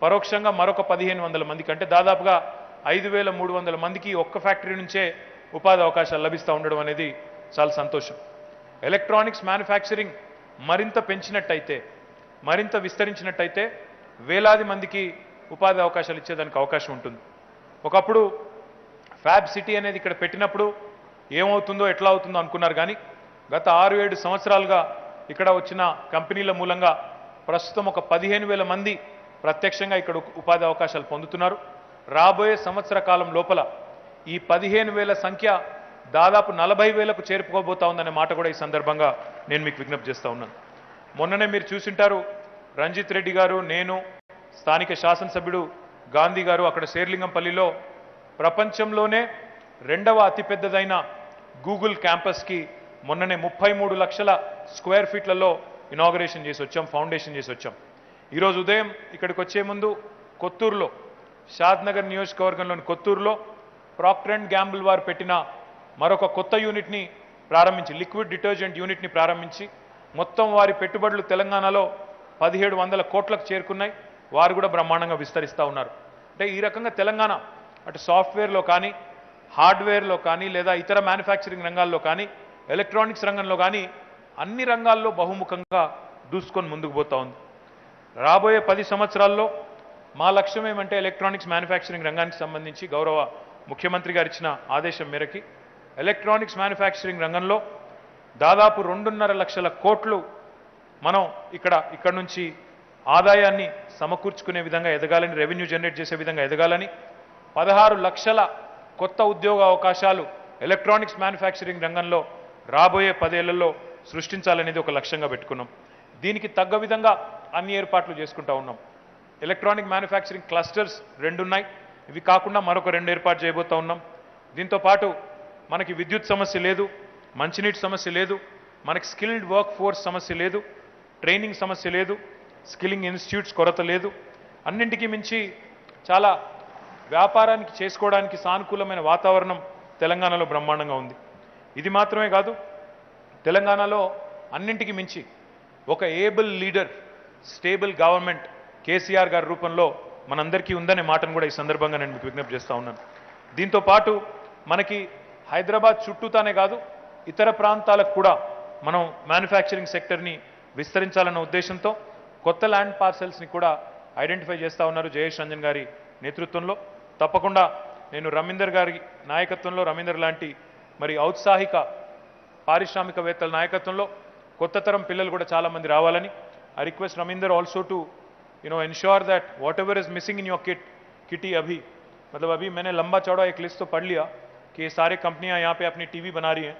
పరోక్షంగా మరొక 1,500 మందికి, అంటే దాదాపుగా 5,300 మందికి ఒక్క ఫ్యాక్టరీ నుంచే ఉపాధి అవకాశాలు లభిస్తూ ఉండడం అనేది చాలా సంతోషం. ఎలక్ట్రానిక్స్ మ్యానుఫ్యాక్చరింగ్ మరింత పెంచినట్టయితే, మరింత విస్తరించినట్టయితే వేలాది మందికి ఉపాధి అవకాశాలు ఇచ్చేదానికి అవకాశం ఉంటుంది. ఒకప్పుడు ఫ్యాబ్ సిటీ అనేది ఇక్కడ పెట్టినప్పుడు ఏమవుతుందో ఎట్లా అవుతుందో అనుకున్నారు, కానీ గత 6-7 సంవత్సరాలుగా ఇక్కడ వచ్చిన కంపెనీల మూలంగా ప్రస్తుతం ఒక 15,000 మంది ప్రత్యక్షంగా ఇక్కడ ఉపాధి అవకాశాలు పొందుతున్నారు. రాబోయే సంవత్సర కాలం లోపల ఈ 15,000 సంఖ్య దాదాపు 40,000కు చేరుకోబోతా ఉందనే మాట కూడా ఈ సందర్భంగా నేను మీకు విజ్ఞప్తి చేస్తూ ఉన్నాను. మొన్ననే మీరు చూసింటారు, రంజిత్ రెడ్డి గారు, నేను, స్థానిక శాసనసభ్యుడు గాంధీ గారు అక్కడ శేర్లింగంపల్లిలో ప్రపంచంలోనే 2వ అతిపెద్దదైన గూగుల్ క్యాంపస్కి మొన్ననే 33 లక్షల స్క్వేర్ ఫీట్లలో ఇనాగరేషన్ చేసి వచ్చాం, ఫౌండేషన్ చేసి వచ్చాం. ఈరోజు ఉదయం ఇక్కడికి వచ్చే ముందు కొత్తూరులో, షాద్నగర్ నియోజకవర్గంలోని కొత్తూరులో ప్రాక్టర్ అండ్ గ్యాంబుల్ వారు పెట్టిన మరొక కొత్త యూనిట్ని ప్రారంభించి, లిక్విడ్ డిటర్జెంట్ యూనిట్ని ప్రారంభించి మొత్తం వారి పెట్టుబడులు తెలంగాణలో 1,700 కోట్లకు చేరుకున్నాయి. వారు కూడా బ్రహ్మాండంగా విస్తరిస్తూ ఉన్నారు. అంటే ఈ రకంగా తెలంగాణ అటు సాఫ్ట్వేర్లో కానీ, హార్డ్వేర్లో కానీ, లేదా ఇతర మ్యానుఫ్యాక్చరింగ్ రంగాల్లో కానీ, ఎలక్ట్రానిక్స్ రంగంలో కానీ అన్ని రంగాల్లో బహుముఖంగా దూసుకొని ముందుకు పోతా ఉంది. రాబోయే 10 సంవత్సరాల్లో మా లక్ష్యం ఏమంటే ఎలక్ట్రానిక్స్ మ్యానుఫ్యాక్చరింగ్ రంగానికి సంబంధించి గౌరవ ముఖ్యమంత్రి గారు ఇచ్చిన ఆదేశం మేరకి ఎలక్ట్రానిక్స్ మ్యానుఫ్యాక్చరింగ్ రంగంలో దాదాపు 2.5 లక్షల కోట్లు మనం ఇక్కడ నుంచి ఆదాయాన్ని సమకూర్చుకునే విధంగా ఎదగాలని, రెవెన్యూ జనరేట్ చేసే విధంగా ఎదగాలని, 16 లక్షల కొత్త ఉద్యోగ అవకాశాలు ఎలక్ట్రానిక్స్ మ్యానుఫ్యాక్చరింగ్ రంగంలో రాబోయే 10 ఏళ్లలో సృష్టించాలనేది ఒక లక్ష్యంగా పెట్టుకున్నాం. దీనికి తగ్గ విధంగా అన్ని ఏర్పాట్లు చేసుకుంటా ఉన్నాం. ఎలక్ట్రానిక్ మ్యానుఫ్యాక్చరింగ్ క్లస్టర్స్ 2 ఉన్నాయి. ఇవి కాకుండా మరొక 2 ఏర్పాటు చేయబోతా ఉన్నాం. దీంతో పాటు మనకి విద్యుత్ సమస్య లేదు, మంచినీటి సమస్య లేదు, మనకి స్కిల్డ్ వర్క్ ఫోర్స్ సమస్య లేదు, ట్రైనింగ్ సమస్య లేదు, స్కిల్లింగ్ ఇన్స్టిట్యూట్స్ కొరత లేదు. అన్నింటికీ మించి చాలా వ్యాపారానికి చేసుకోవడానికి సానుకూలమైన వాతావరణం తెలంగాణలో బ్రహ్మాండంగా ఉంది. ఇది మాత్రమే కాదు, తెలంగాణలో అన్నింటికి మించి ఒక able leader, stable government KCR గారి రూపంలో మనందరికీ ఉందనే మాటను కూడా ఈ సందర్భంగా నేను మీకు విజ్ఞప్తి చేస్తూ ఉన్నాను. దీంతో పాటు మనకి హైదరాబాద్ చుట్టూతానే కాదు, ఇతర ప్రాంతాలకు కూడా మనం మ్యానుఫ్యాక్చరింగ్ సెక్టర్ని విస్తరించాలన్న ఉద్దేశంతో కొత్త ల్యాండ్ పార్సెల్స్ని కూడా ఐడెంటిఫై చేస్తూ ఉన్నారు జయేష్ రంజన్ గారి నేతృత్వంలో. తప్పకుండా నేను రవీందర్ గారి నాయకత్వంలో, రవీందర్ లాంటి మరి ఔత్సాహిక పారిశ్రామికవేత్తల నాయకత్వంలో కొత్త తరం పిల్లలు కూడా చాలామంది రావాలని. I request Ravinder also to ensure that whatever is missing in your kitty अभी, मतलब अभी मैंने लंबा चौड़ा एक लिस्ट तो पढ़ लिया कि ये सारे कंपनियां यहाँ पे अपनी टीवी बना रही हैं.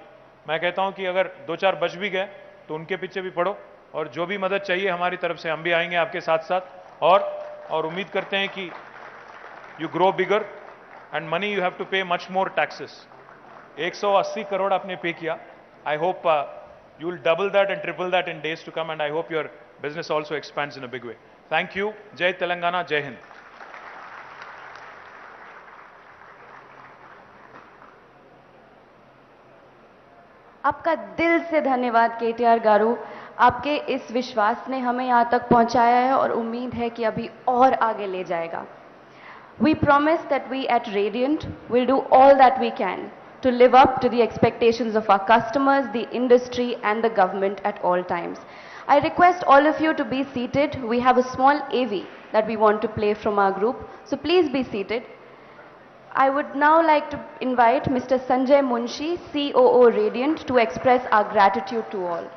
मैं कहता हूँ कि अगर 2-4 बच भी गए तो उनके पीछे भी पढ़ो, और जो भी मदद चाहिए हमारी तरफ से हम भी आएंगे आपके साथ साथ, और उम्मीद करते हैं कि you grow bigger and money you have to pay much more taxes. 180 crore आपने पे किया. I hope you will double that and triple that in days to come, and I hope your business also expands in a big way. Thank you. Jai Telangana, Jai Hind. आपका दिल से धन्यवाद KTR गारू. आपके इस विश्वास ने हमें यहाँ तक पहुँचाया है और उम्मीद है कि अभी और आगे ले जाएगा. We promise that we at Radiant will do all that we can to live up to the expectations of our customers, the industry and the government at all times. I request all of you to be seated. We have a small AV that we want to play from our group, so please be seated. I would now like to invite Mr. Sanjay Munshi, COO Radiant, to express our gratitude to all.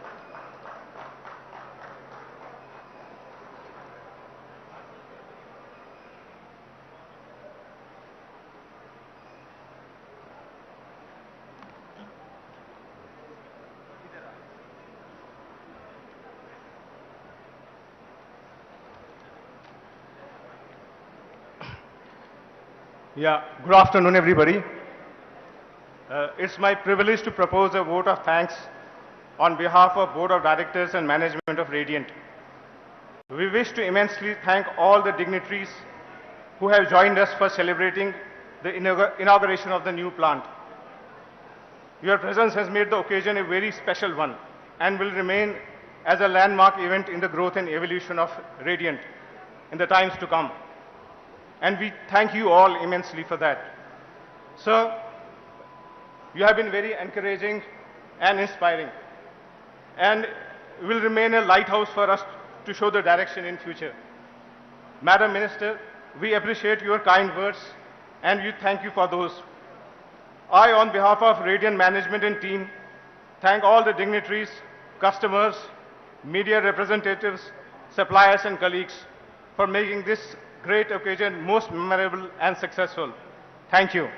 Yeah, good afternoon, everybody. It's my privilege to propose a vote of thanks on behalf of Board of Directors and Management of Radiant. We wish to immensely thank all the dignitaries who have joined us for celebrating the inauguration of the new plant. Your presence has made the occasion a very special one and will remain as a landmark event in the growth and evolution of Radiant in the times to come. And we thank you all immensely for that. Sir, you have been very encouraging and inspiring, and will remain a lighthouse for us to show the direction in future. Madam Minister, we appreciate your kind words and we thank you for those. I, on behalf of Radiant management and team, thank all the dignitaries, customers, media representatives, suppliers and colleagues for making this great occasion most memorable and successful. Thank you.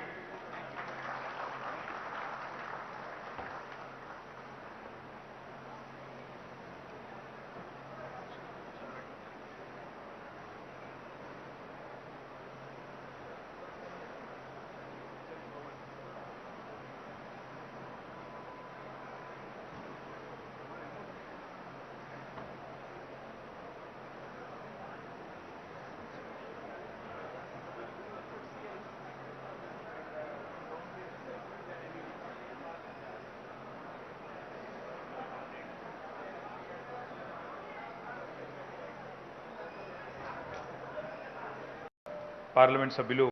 Parliament సభ్యులు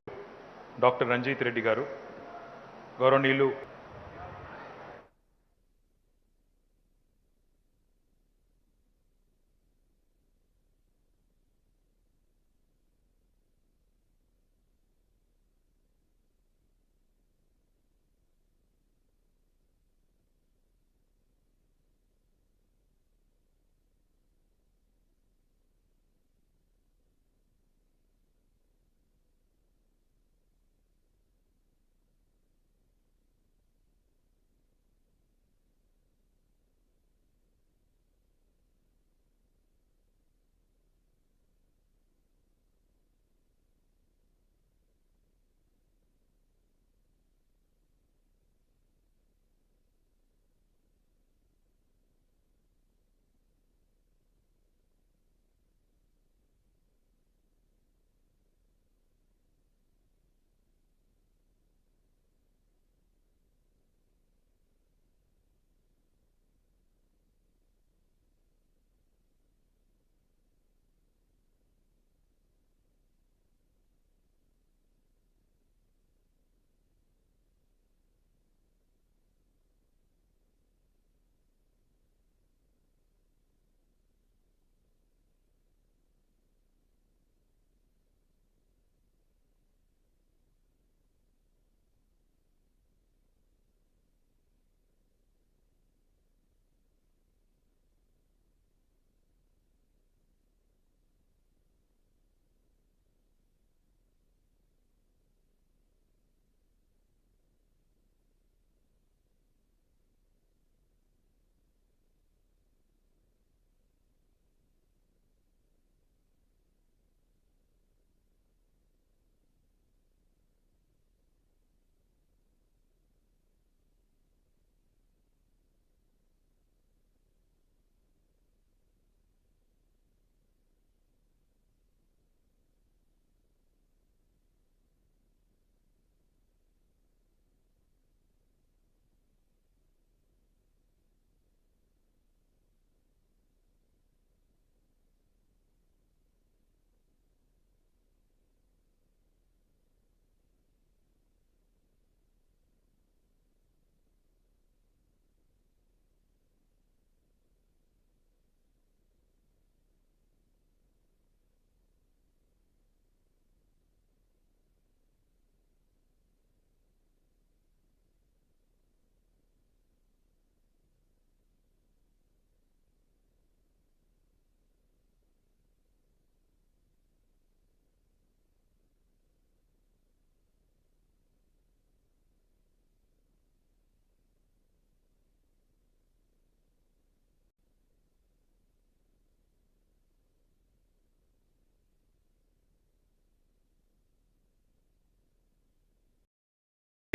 doctor Ranjith Reddy garu, గౌరవనీయులు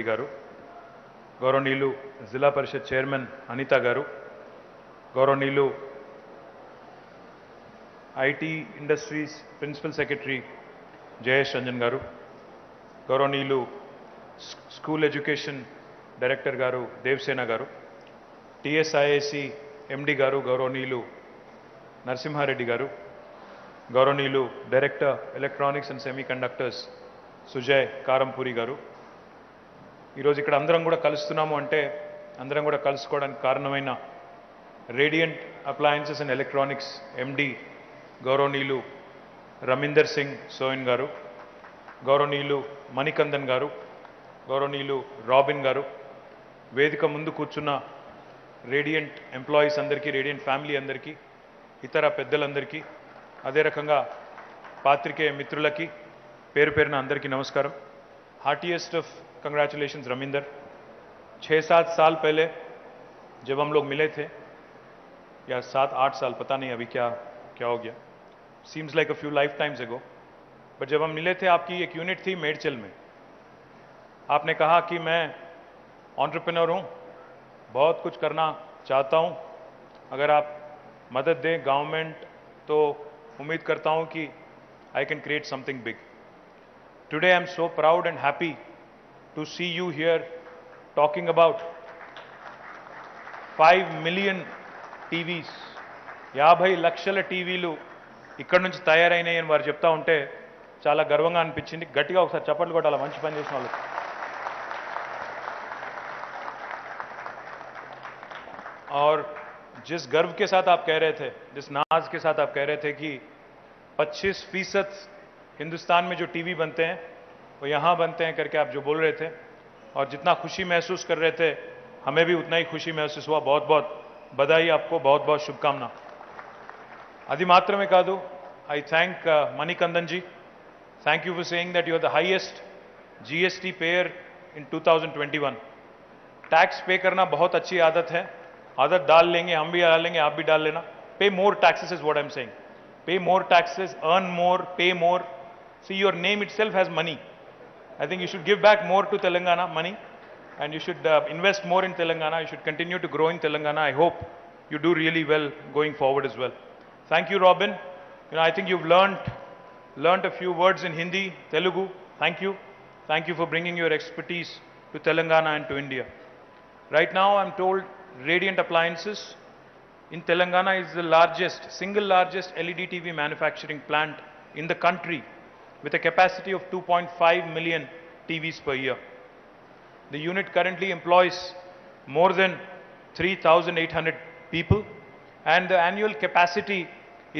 గారు, గౌరవనీయులు Zilla Parishad chairman Anitha garu, గౌరవనీయులు IT industries principal secretary Jayesh Ranjan garu, గౌరవనీయులు school education director గారు దేవసేన గారు, టిఎస్ఐఏసి ఎండి గారు గౌరవనీయులు నరసింహారెడ్డి గారు, గౌరవనీయులు director electronics and semiconductors Sujay Karampuri garu, ఈరోజు ఇక్కడ అందరం కూడా కలుస్తున్నాము అంటే అందరం కూడా కలుసుకోవడానికి కారణమైన రేడియంట్ అప్లయన్సెస్ అండ్ ఎలక్ట్రానిక్స్ ఎండి గౌరవనీయులు రమీందర్ సింగ్ సోయన్ గారు, గౌరవనీయులు మణికందన్ గారు, గౌరవనీయులు రాబిన్ గారు, వేదిక ముందు కూర్చున్న రేడియంట్ ఎంప్లాయీస్ అందరికీ, రేడియంట్ ఫ్యామిలీ అందరికీ, ఇతర పెద్దలందరికీ, అదే రకంగా పాత్రికేయ మిత్రులకి పేరు పేరున అందరికీ నమస్కారం. हार्टीएस्ट ऑफ कंग्रेचुलेशंस रमिंदर. 6-7 साल पहले जब हम लोग मिले थे, या 7-8 साल, पता नहीं अभी क्या क्या हो गया, seems like a few life times एगो, बट जब हम मिले थे आपकी एक यूनिट थी मेडचल में. आपने कहा कि मैं एंटरप्रेन्योर हूँ, बहुत कुछ करना चाहता हूँ, अगर आप मदद दें गवर्नमेंट तो उम्मीद करता हूँ कि I can create something big. Today I am so proud and happy to see you here talking about 5 million TVs. 50 లక్షల టీవీలు ఇక్కడ నుంచి తయారైనాయని వారు చెప్తా ఉంటే చాలా గర్వంగా అనిపించింది. గట్టిగా ఒకసారి చప్పట్లు కొట్టాలి మంచి పని చేసిన వాళ్ళకి. और जिस गर्व के साथ आप कह रहे थे, जिस नाज के साथ आप कह रहे थे कि 25% हिंदुस्तान में जो टीवी बनते हैं वो यहाँ बनते हैं करके आप जो बोल रहे थे, और जितना खुशी महसूस कर रहे थे हमें भी उतना ही खुशी महसूस हुआ. बहुत बहुत बधाई आपको, बहुत बहुत शुभकामना. అది మాత్రమే కాదు, I thank Manikandan ji. Thank you for saying that you are the highest GST payer in 2021. Tax पे करना बहुत अच्छी आदत है, आदत डाल लेंगे, हम भी डाल लेंगे, आप भी डाल लेना. Pay more taxes is what I'm saying. Pay more taxes, earn more, pay more. See, your name itself has money. I think you should give back more to Telangana money, and you should invest more in Telangana. You should continue to grow in Telangana. I hope you do really well going forward as well. Thank you, Robin. I think you've learnt a few words in Hindi, Telugu. Thank you. Thank you for bringing your expertise to Telangana and to India. Right now, I'm told Radiant Appliances in Telangana is the single largest LED TV manufacturing plant in the country, with a capacity of 2.5 million TVs per year. The unit currently employs more than 3,800 people, and the annual capacity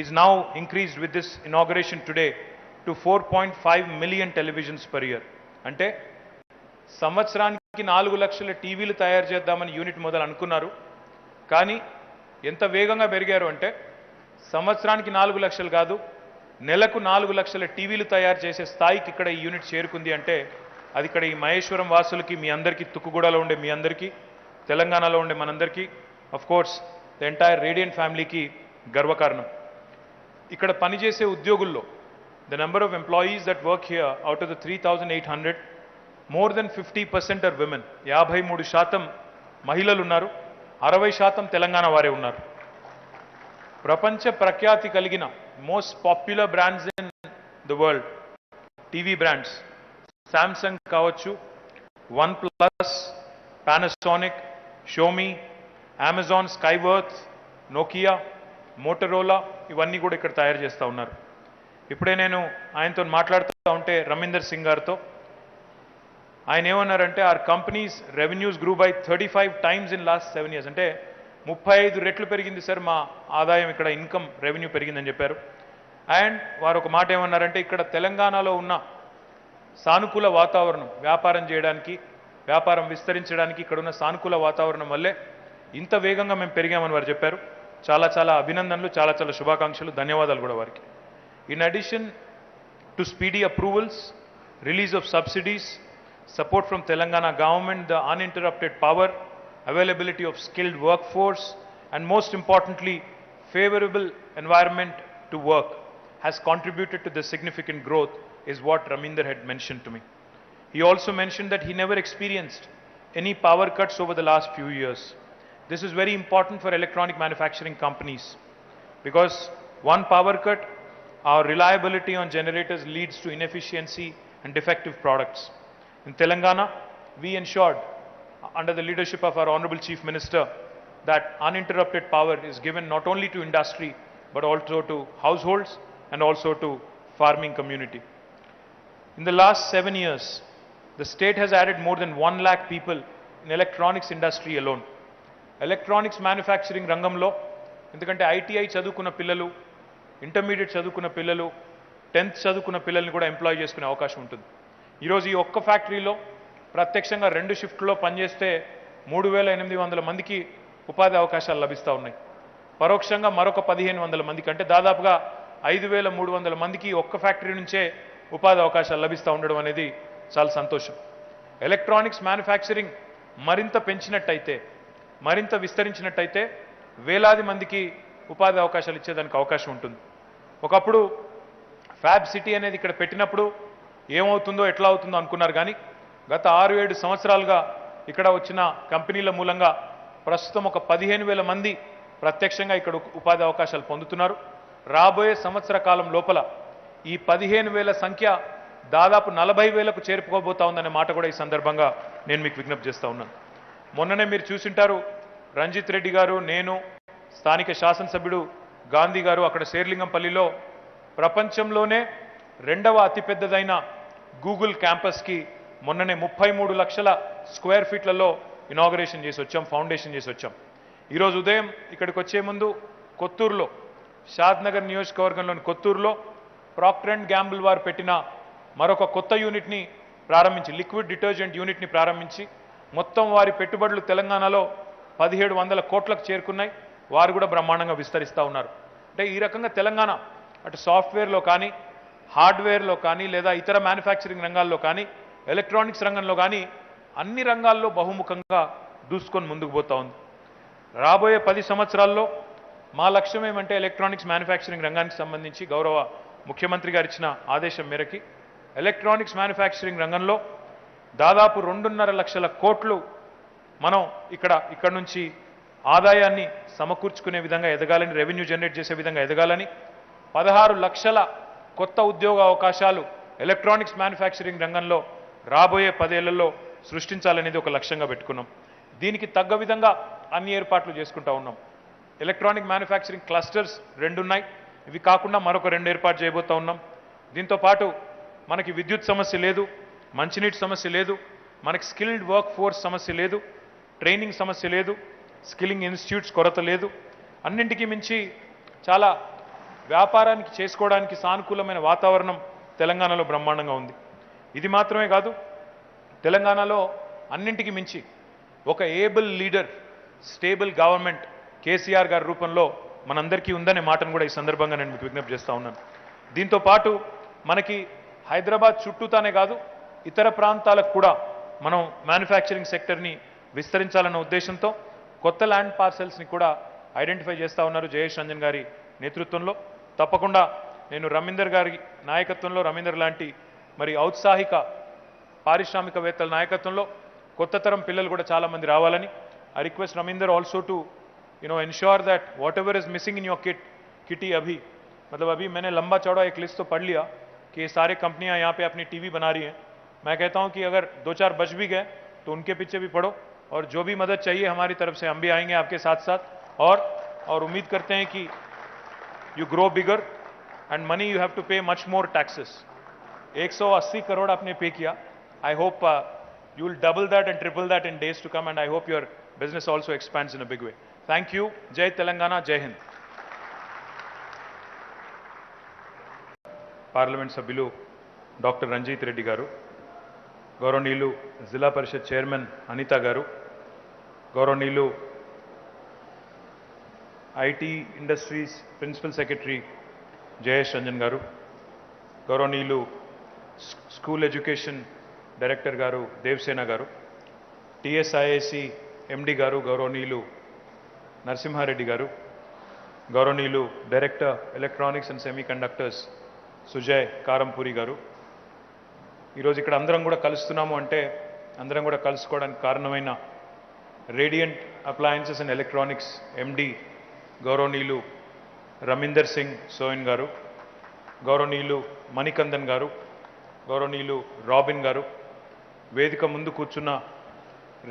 is now increased with this inauguration today to 4.5 million televisions per year. అంటే సంవత్సరానికి 4 లక్షల టీవీలు తయారు చేద్దామని unit మొదలు అనుకున్నారు, కానీ ఎంత వేగంగా పెరిగారు అంటే సంవత్సరానికి 4 లక్షలు కాదు, నెలకు 4 లక్షల టీవీలు తయారు చేసే స్థాయికి ఇక్కడ ఈ యూనిట్ చేరుకుంది. అంటే అది ఇక్కడ ఈ మహేశ్వరం వాసులకి, మీ అందరికీ, తుక్కుగూడలో ఉండే మీ అందరికీ, తెలంగాణలో ఉండే మనందరికీ, of course the entire radiant ఫ్యామిలీకి గర్వకారణం. ఇక్కడ పనిచేసే ఉద్యోగుల్లో the number of employees that work here, out of the 3,800, more than 50% are women. 53% మహిళలు ఉన్నారు, 60% తెలంగాణ వారే ఉన్నారు. ప్రపంచ ప్రఖ్యాతి కలిగిన most popular brands in the world, TV brands, Samsung కావచ్చు, OnePlus, Panasonic, Xiaomi, Amazon, Skyworth, Nokia, Motorola, ఇవన్నీ కూడా ఇక్కడ తయారు చేస్తూ ఉన్నారు. ఇప్పుడే నేను ఆయనతో మాట్లాడుతూ ఉంటే రమీందర్ సింగ్ గారితో, ఆయన ఏమన్నారంటే our companies revenues grew by 35 times in last 7 years. అంటే 35 రెట్లు పెరిగింది సార్ మా ఆదాయం, ఇక్కడ ఇన్కమ్ రెవెన్యూ పెరిగిందని చెప్పారు. అండ్ వారు ఒక మాట ఏమన్నారంటే ఇక్కడ తెలంగాణలో ఉన్న సానుకూల వాతావరణం, వ్యాపారం చేయడానికి, వ్యాపారం విస్తరించడానికి ఇక్కడ ఉన్న సానుకూల వాతావరణం వల్లే ఇంత వేగంగా మేము పెరిగామని వారు చెప్పారు. చాలా చాలా అభినందనలు, చాలా చాలా శుభాకాంక్షలు, ధన్యవాదాలు కూడా వారికి. In addition to speedy approvals, release of subsidies, support from Telangana government, the uninterrupted power, availability of skilled workforce, and most importantly, favorable environment to work has contributed to the significant growth, is what Raminder had mentioned to me. He also mentioned that he never experienced any power cuts over the last few years. This is very important for electronic manufacturing companies, because one power cut, our reliability on generators leads to inefficiency and defective products. In Telangana, we ensured, under the leadership of our Honorable Chief Minister, that uninterrupted power is given not only to industry, but also to households and also to farming community. In the last 7 years, the state has added more than 1 lakh people in electronics industry alone. Electronics manufacturing రంగంలో ఎందుకంటే ITI చదువుకున్న పిల్లలు, intermediate చదువుకున్న పిల్లలు, 10th చదువుకున్న పిల్లల్ని కూడా employee చేసుకునే అవకాశం ఉంటుంది. ఈరోజు ఈ ఒక్క ఫ్యాక్టరీలో ప్రత్యక్షంగా 2 షిఫ్ట్లో పనిచేస్తే 3800 మందికి ఉపాధి అవకాశాలు లభిస్తూ ఉన్నాయి. పరోక్షంగా మరొక 1500 మందికి, అంటే దాదాపుగా 5300 మందికి ఒక్క ఫ్యాక్టరీ నుంచే ఉపాధి అవకాశాలు లభిస్తూ ఉండడం అనేది చాలా సంతోషం. ఎలక్ట్రానిక్స్ మ్యానుఫ్యాక్చరింగ్ మరింత పెంచినట్టయితే, మరింత విస్తరించినట్టయితే వేలాది మందికి ఉపాధి అవకాశాలు ఇచ్చేదానికి అవకాశం ఉంటుంది. ఒకప్పుడు ఫ్యాబ్ సిటీ అనేది ఇక్కడ పెట్టినప్పుడు ఏమవుతుందో ఎట్లా అవుతుందో అనుకున్నారు, కానీ గత 6-7 సంవత్సరాలుగా ఇక్కడ వచ్చిన కంపెనీల మూలంగా ప్రస్తుతం ఒక 15,000 మంది ప్రత్యక్షంగా ఇక్కడ ఉపాధి అవకాశాలు పొందుతున్నారు. రాబోయే సంవత్సర కాలం లోపల ఈ 15,000 సంఖ్య దాదాపు 40,000కు చేరుకోబోతా ఉందనే మాట కూడా ఈ సందర్భంగా నేను మీకు విజ్ఞప్తి చేస్తా ఉన్నాను. మొన్ననే మీరు చూసింటారు, రంజిత్ రెడ్డి గారు, నేను, స్థానిక శాసనసభ్యుడు గాంధీ గారు అక్కడ శేర్లింగంపల్లిలో ప్రపంచంలోనే 2వ అతిపెద్దదైన గూగుల్ క్యాంపస్కి మొన్ననే 33 లక్షల స్క్వేర్ ఫీట్లలో ఇనాగరేషన్ చేసి వచ్చాం, ఫౌండేషన్ చేసి వచ్చాం. ఈరోజు ఉదయం ఇక్కడికి వచ్చే ముందు కొత్తూరులో, షాద్నగర్ నియోజకవర్గంలోని కొత్తూరులో ప్రాక్టర్ అండ్ గ్యాంబుల్ వారు పెట్టిన మరొక కొత్త యూనిట్ని ప్రారంభించి, లిక్విడ్ డిటర్జెంట్ యూనిట్ని ప్రారంభించి మొత్తం వారి పెట్టుబడులు తెలంగాణలో 1700 కోట్లకు చేరుకున్నాయి. వారు కూడా బ్రహ్మాండంగా విస్తరిస్తూ ఉన్నారు. అంటే ఈ రకంగా తెలంగాణ అటు సాఫ్ట్వేర్లో కానీ, హార్డ్వేర్లో కానీ, లేదా ఇతర మ్యానుఫ్యాక్చరింగ్ రంగాల్లో కానీ, ఎలక్ట్రానిక్స్ రంగంలో కానీ అన్ని రంగాల్లో బహుముఖంగా దూసుకొని ముందుకు పోతా ఉంది. రాబోయే 10 సంవత్సరాల్లో మా లక్ష్యం ఏమంటే ఎలక్ట్రానిక్స్ మ్యానుఫ్యాక్చరింగ్ రంగానికి సంబంధించి గౌరవ ముఖ్యమంత్రి గారు ఇచ్చిన ఆదేశం మేరకి ఎలక్ట్రానిక్స్ మ్యానుఫ్యాక్చరింగ్ రంగంలో దాదాపు 2.5 లక్షల కోట్లు మనం ఇక్కడ నుంచి ఆదాయాన్ని సమకూర్చుకునే విధంగా ఎదగాలని, రెవెన్యూ జనరేట్ చేసే విధంగా ఎదగాలని, 16 లక్షల కొత్త ఉద్యోగ అవకాశాలు ఎలక్ట్రానిక్స్ మ్యానుఫ్యాక్చరింగ్ రంగంలో రాబోయే 10 ఏళ్లలో సృష్టించాలనేది ఒక లక్ష్యంగా పెట్టుకున్నాం. దీనికి తగ్గ విధంగా అన్ని ఏర్పాట్లు చేసుకుంటా ఉన్నాం. ఎలక్ట్రానిక్ మ్యానుఫ్యాక్చరింగ్ క్లస్టర్స్ 2 ఉన్నాయి. ఇవి కాకుండా మరొక 2 ఏర్పాటు చేయబోతా ఉన్నాం. దీంతో పాటు మనకి విద్యుత్ సమస్య లేదు, మంచినీటి సమస్య లేదు, మనకి స్కిల్డ్ వర్క్ ఫోర్స్ సమస్య లేదు, ట్రైనింగ్ సమస్య లేదు, స్కిల్లింగ్ ఇన్స్టిట్యూట్స్ కొరత లేదు. అన్నింటికీ మించి చాలా వ్యాపారానికి చేసుకోవడానికి సానుకూలమైన వాతావరణం తెలంగాణలో బ్రహ్మాండంగా ఉంది. ఇది మాత్రమే కాదు, తెలంగాణలో అన్నింటికి మించి ఒక able leader, stable government KCR గారి రూపంలో మనందరికీ ఉందనే మాటను కూడా ఈ సందర్భంగా నేను మీకు విజ్ఞప్తి చేస్తూ ఉన్నాను. దీంతో పాటు మనకి హైదరాబాద్ చుట్టూతానే కాదు, ఇతర ప్రాంతాలకు కూడా మనం మ్యానుఫ్యాక్చరింగ్ సెక్టర్ని విస్తరించాలన్న ఉద్దేశంతో కొత్త ల్యాండ్ పార్సెల్స్ని కూడా ఐడెంటిఫై చేస్తూ ఉన్నారు జయేష్ రంజన్ గారి నేతృత్వంలో. తప్పకుండా నేను రవీందర్ గారి నాయకత్వంలో, రవీందర్ లాంటి మరి ఔత్సాహిక పారిశ్రామికవేత్తల నాయకత్వంలో కొత్త తరం పిల్లలు కూడా చాలామంది రావాలని. I request Ravinder also to ensure that whatever is missing in your kitty अभी मैंने लंबा चौड़ा एक लिस्ट तो पढ़ लिया कि ये सारे कंपनियां यहाँ पे अपनी टीवी बना रही हैं. मैं कहता हूँ कि अगर 2-4 बच भी गए तो उनके पीछे भी पढ़ो, और जो भी मदद चाहिए हमारी तरफ से हम भी आएंगे आपके साथ साथ. और उम्मीद करते हैं कि you grow bigger and money you have to pay much more taxes. 180 crore आपने पे किया. I hope you will double that and triple that in days to come, and I hope your business also expands in a big way. Thank you. జై తెలంగాణ, జై Hind. Parliament సభ్యులు doctor Ranjith Reddy garu, గౌరవనీయులు Zilla Parishad chairman Anitha garu, గౌరవనీయులు IT industries principal secretary Jayesh Ranjan garu, గౌరవనీయులు school education director గారు దేవసేన గారు, TSIAC ఎండి గారు గౌరవనీయులు నరసింహారెడ్డి గారు, గౌరవనీయులు director electronics and semiconductors Sujay Karampuri garu. ఈరోజు ఇక్కడ అందరం కూడా కలుస్తున్నాము అంటే, అందరం కూడా కలుసుకోవడానికి కారణమైన రేడియంట్ అప్లయన్సెస్ అండ్ ఎలక్ట్రానిక్స్ ఎండి గౌరవనీయులు రమీందర్ సింగ్ సోయన్ గారు, గౌరవనీయులు మణికందన్ గారు, గౌరవనీయులు రాబిన్ గారు, వేదిక ముందు కూర్చున్న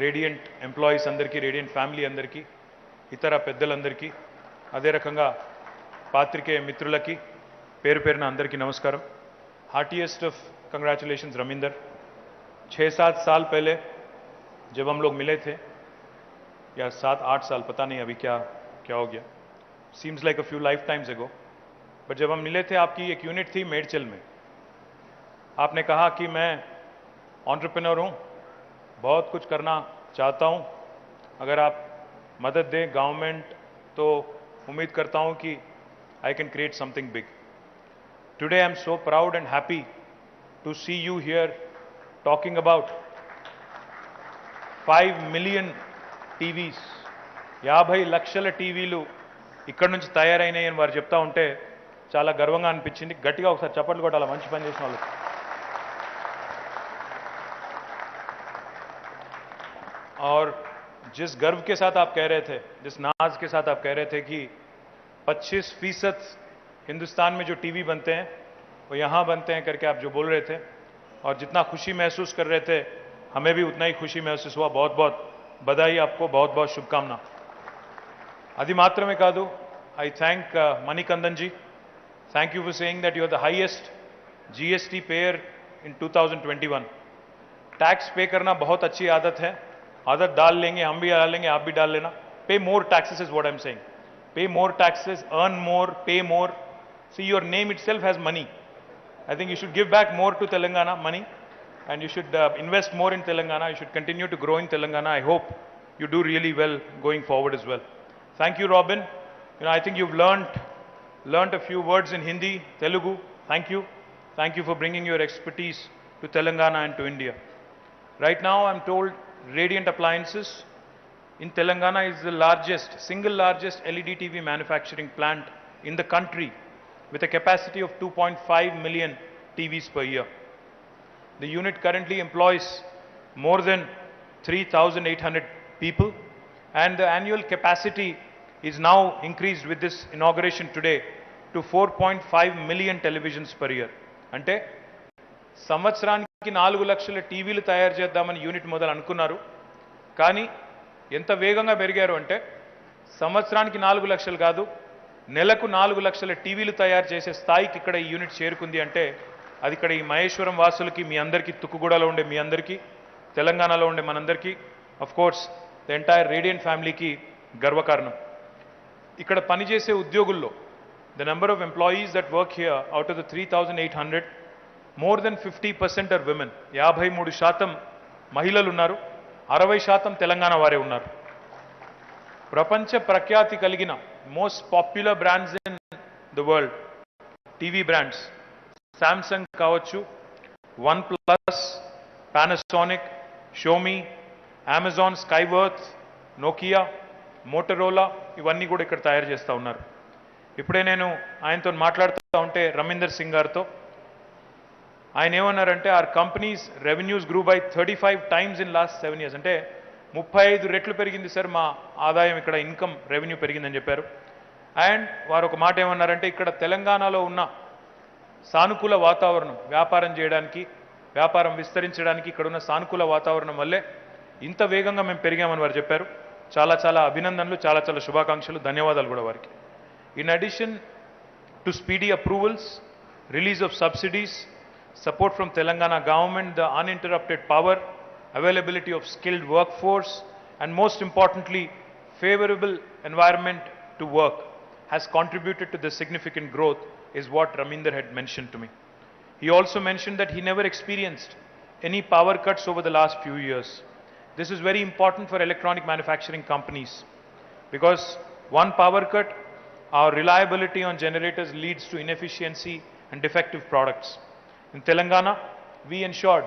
రేడియంట్ ఎంప్లాయీస్ అందరికీ, రేడియంట్ ఫ్యామిలీ అందరికీ, ఇతర పెద్దలందరికీ, అదే రకంగా పాత్రికేయ మిత్రులకి పేరు పేరున అందరికీ నమస్కారం. हार्टीएस्ट ऑफ कंग्रेचुलेशंस रमिंदर. 6-7 साल पहले जब हम लोग मिले थे, या 7-8 साल, पता नहीं अभी क्या क्या हो गया, seems like a few life times एगो, बट जब हम मिले थे आपकी एक यूनिट थी मेडचल में. आपने कहा कि मैं एंटरप्रेन्योर हूँ, बहुत कुछ करना चाहता हूँ, अगर आप मदद दें गवर्नमेंट तो उम्मीद करता हूँ कि I can create something big. Today I am so proud and happy to see you here talking about 5 million TVs. 50 లక్షల టీవీలు ఇక్కడ నుంచి తయారైనాయని వారు చెప్తా ఉంటే చాలా గర్వంగా అనిపించింది. గట్టిగా ఒకసారి చప్పట్లు కొట్టాలి మంచి పని చేసిన వాళ్ళకి. और जिस गर्व के साथ आप कह रहे थे, जिस नाज के साथ आप कह रहे थे कि 25% हिंदुस्तान में जो टीवी बनते हैं वो यहाँ बनते हैं करके आप जो बोल रहे थे, और जितना खुशी महसूस कर रहे थे हमें भी उतना ही खुशी महसूस हुआ. बहुत बहुत बधाई आपको, बहुत बहुत शुभकामना. అది మాత్రమే కాదు, I thank Manikandan ji. Thank you for saying that you are the highest GST payer in 2021. Tax पे करना बहुत अच्छी आदत है, आदत डाल लेंगे, हम भी डाल लेंगे, आप भी डाल लेना. Pay more taxes is what I am saying. Pay more taxes, earn more, pay more. See, your name itself has money. I think you should give back more to Telangana, money, and you should invest more in Telangana. You should continue to grow in Telangana. I hope you do really well going forward as well. Thank you, Robin. I think you've learnt a few words in Hindi, Telugu. Thank you. Thank you for bringing your expertise to Telangana and to India. Right now, I'm told Radiant Appliances in Telangana is the single largest LED TV manufacturing plant in the country with a capacity of 2.5 million TVs per year. The unit currently employs more than 3,800 people, and the annual capacity is now increased with this inauguration today to 4.5 million televisions per year. అంటే సంవత్సరానికి 4 లక్షల టీవీలు తయారు చేద్దామని unit మొదలు అనుకున్నారు. కానీ ఎంత వేగంగా పెరిగారు అంటే సంవత్సరానికి 4 లక్షలు కాదు, నెలకు 4 లక్షల టీవీలు తయారు చేసే స్థాయికి ఇక్కడ ఈ యూనిట్ చేరుకుంది. అంటే అది ఇక్కడ ఈ మహేశ్వరం వాసులకి, మీ అందరికీ, తుక్కుగూడలో ఉండే మీ అందరికీ, తెలంగాణలో ఉండే మనందరికీ, of course the entire radiant ఫ్యామిలీకి గర్వకారణం. ఇక్కడ పనిచేసే ఉద్యోగుల్లో the number of employees that work here, out of the 3,800, more than 50% are women. 53% మహిళలు ఉన్నారు, 60% తెలంగాణ వారే ఉన్నారు. ప్రపంచ ప్రఖ్యాతి కలిగిన most popular brands in the world, TV brands, Samsung కావచ్చు, OnePlus, Panasonic, Xiaomi, Amazon, Skyworth, Nokia, Motorola, ఇవన్నీ కూడా ఇక్కడ తయారు చేస్తూ ఉన్నారు. ఇప్పుడే నేను ఆయనతో మాట్లాడుతూ ఉంటే రమీందర్ సింగ్ గారితో, ఆయన ఏమన్నారంటే our companies revenues grew by 35 times in last 7 years. అంటే 35 రెట్లు పెరిగింది సార్ మా ఆదాయం, ఇక్కడ ఇన్కమ్ రెవెన్యూ పెరిగిందని చెప్పారు. అండ్ వారు ఒక మాట ఏమన్నారంటే ఇక్కడ తెలంగాణలో ఉన్న సానుకూల వాతావరణం, వ్యాపారం చేయడానికి, వ్యాపారం విస్తరించడానికి ఇక్కడ ఉన్న సానుకూల వాతావరణం వల్లే ఇంత వేగంగా మేము పెరిగామని వారు చెప్పారు. చాలా చాలా అభినందనలు, చాలా చాలా శుభాకాంక్షలు, ధన్యవాదాలు కూడా వారికి. In addition to speedy approvals, release of subsidies, support from Telangana government, the uninterrupted power, availability of skilled workforce, and most importantly, favorable environment to work has contributed to the significant growth, is what Raminder had mentioned to me. He also mentioned that he never experienced any power cuts over the last few years. This is very important for electronic manufacturing companies because one power cut, our reliability on generators leads to inefficiency and defective products. In Telangana, we ensured,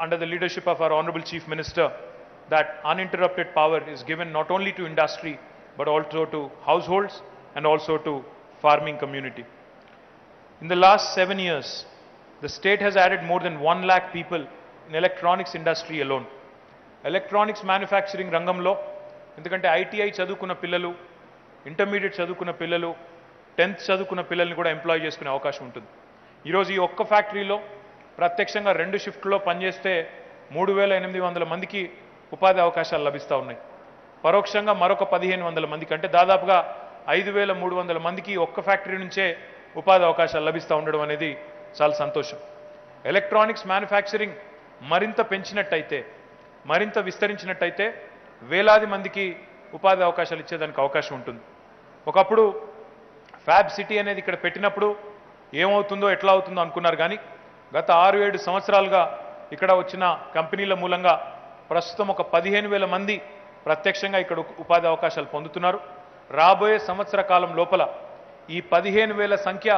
under the leadership of our Honorable Chief Minister, that uninterrupted power is given not only to industry, but also to households and also to farming community. In the last 7 years, the state has added more than 1 lakh people in electronics industry alone. Electronics manufacturing rangamlo, ఎందుకంటే ITI చదువుకున్న పిల్లలు, intermediate చదువుకున్న పిల్లలు, 10th చదువుకున్న పిల్లల్ని కూడా employee చేసుకునే అవకాశం ఉంటుంది. ఈరోజు ఈ ఒక్క ఫ్యాక్టరీలో ప్రత్యక్షంగా 2 షిఫ్ట్లో పనిచేస్తే 3,800 మందికి ఉపాధి అవకాశాలు లభిస్తూ ఉన్నాయి. పరోక్షంగా మరొక 1,500 మందికి, అంటే దాదాపుగా 5,300 మందికి ఒక్క ఫ్యాక్టరీ నుంచే ఉపాధి అవకాశాలు లభిస్తూ ఉండడం అనేది చాలా సంతోషం. ఎలక్ట్రానిక్స్ మ్యానుఫ్యాక్చరింగ్ మరింత పెంచినట్టయితే, మరింత విస్తరించినట్టయితే వేలాది మందికి ఉపాధి అవకాశాలు ఇచ్చేదానికి అవకాశం ఉంటుంది. ఒకప్పుడు ఫ్యాబ్ సిటీ అనేది ఇక్కడ పెట్టినప్పుడు ఏమవుతుందో ఎట్లా అవుతుందో అనుకున్నారు, కానీ గత 6-7 సంవత్సరాలుగా ఇక్కడ వచ్చిన కంపెనీల మూలంగా ప్రస్తుతం ఒక 15,000 మంది ప్రత్యక్షంగా ఇక్కడ ఉపాధి అవకాశాలు పొందుతున్నారు. రాబోయే సంవత్సర కాలం లోపల ఈ 15,000 సంఖ్య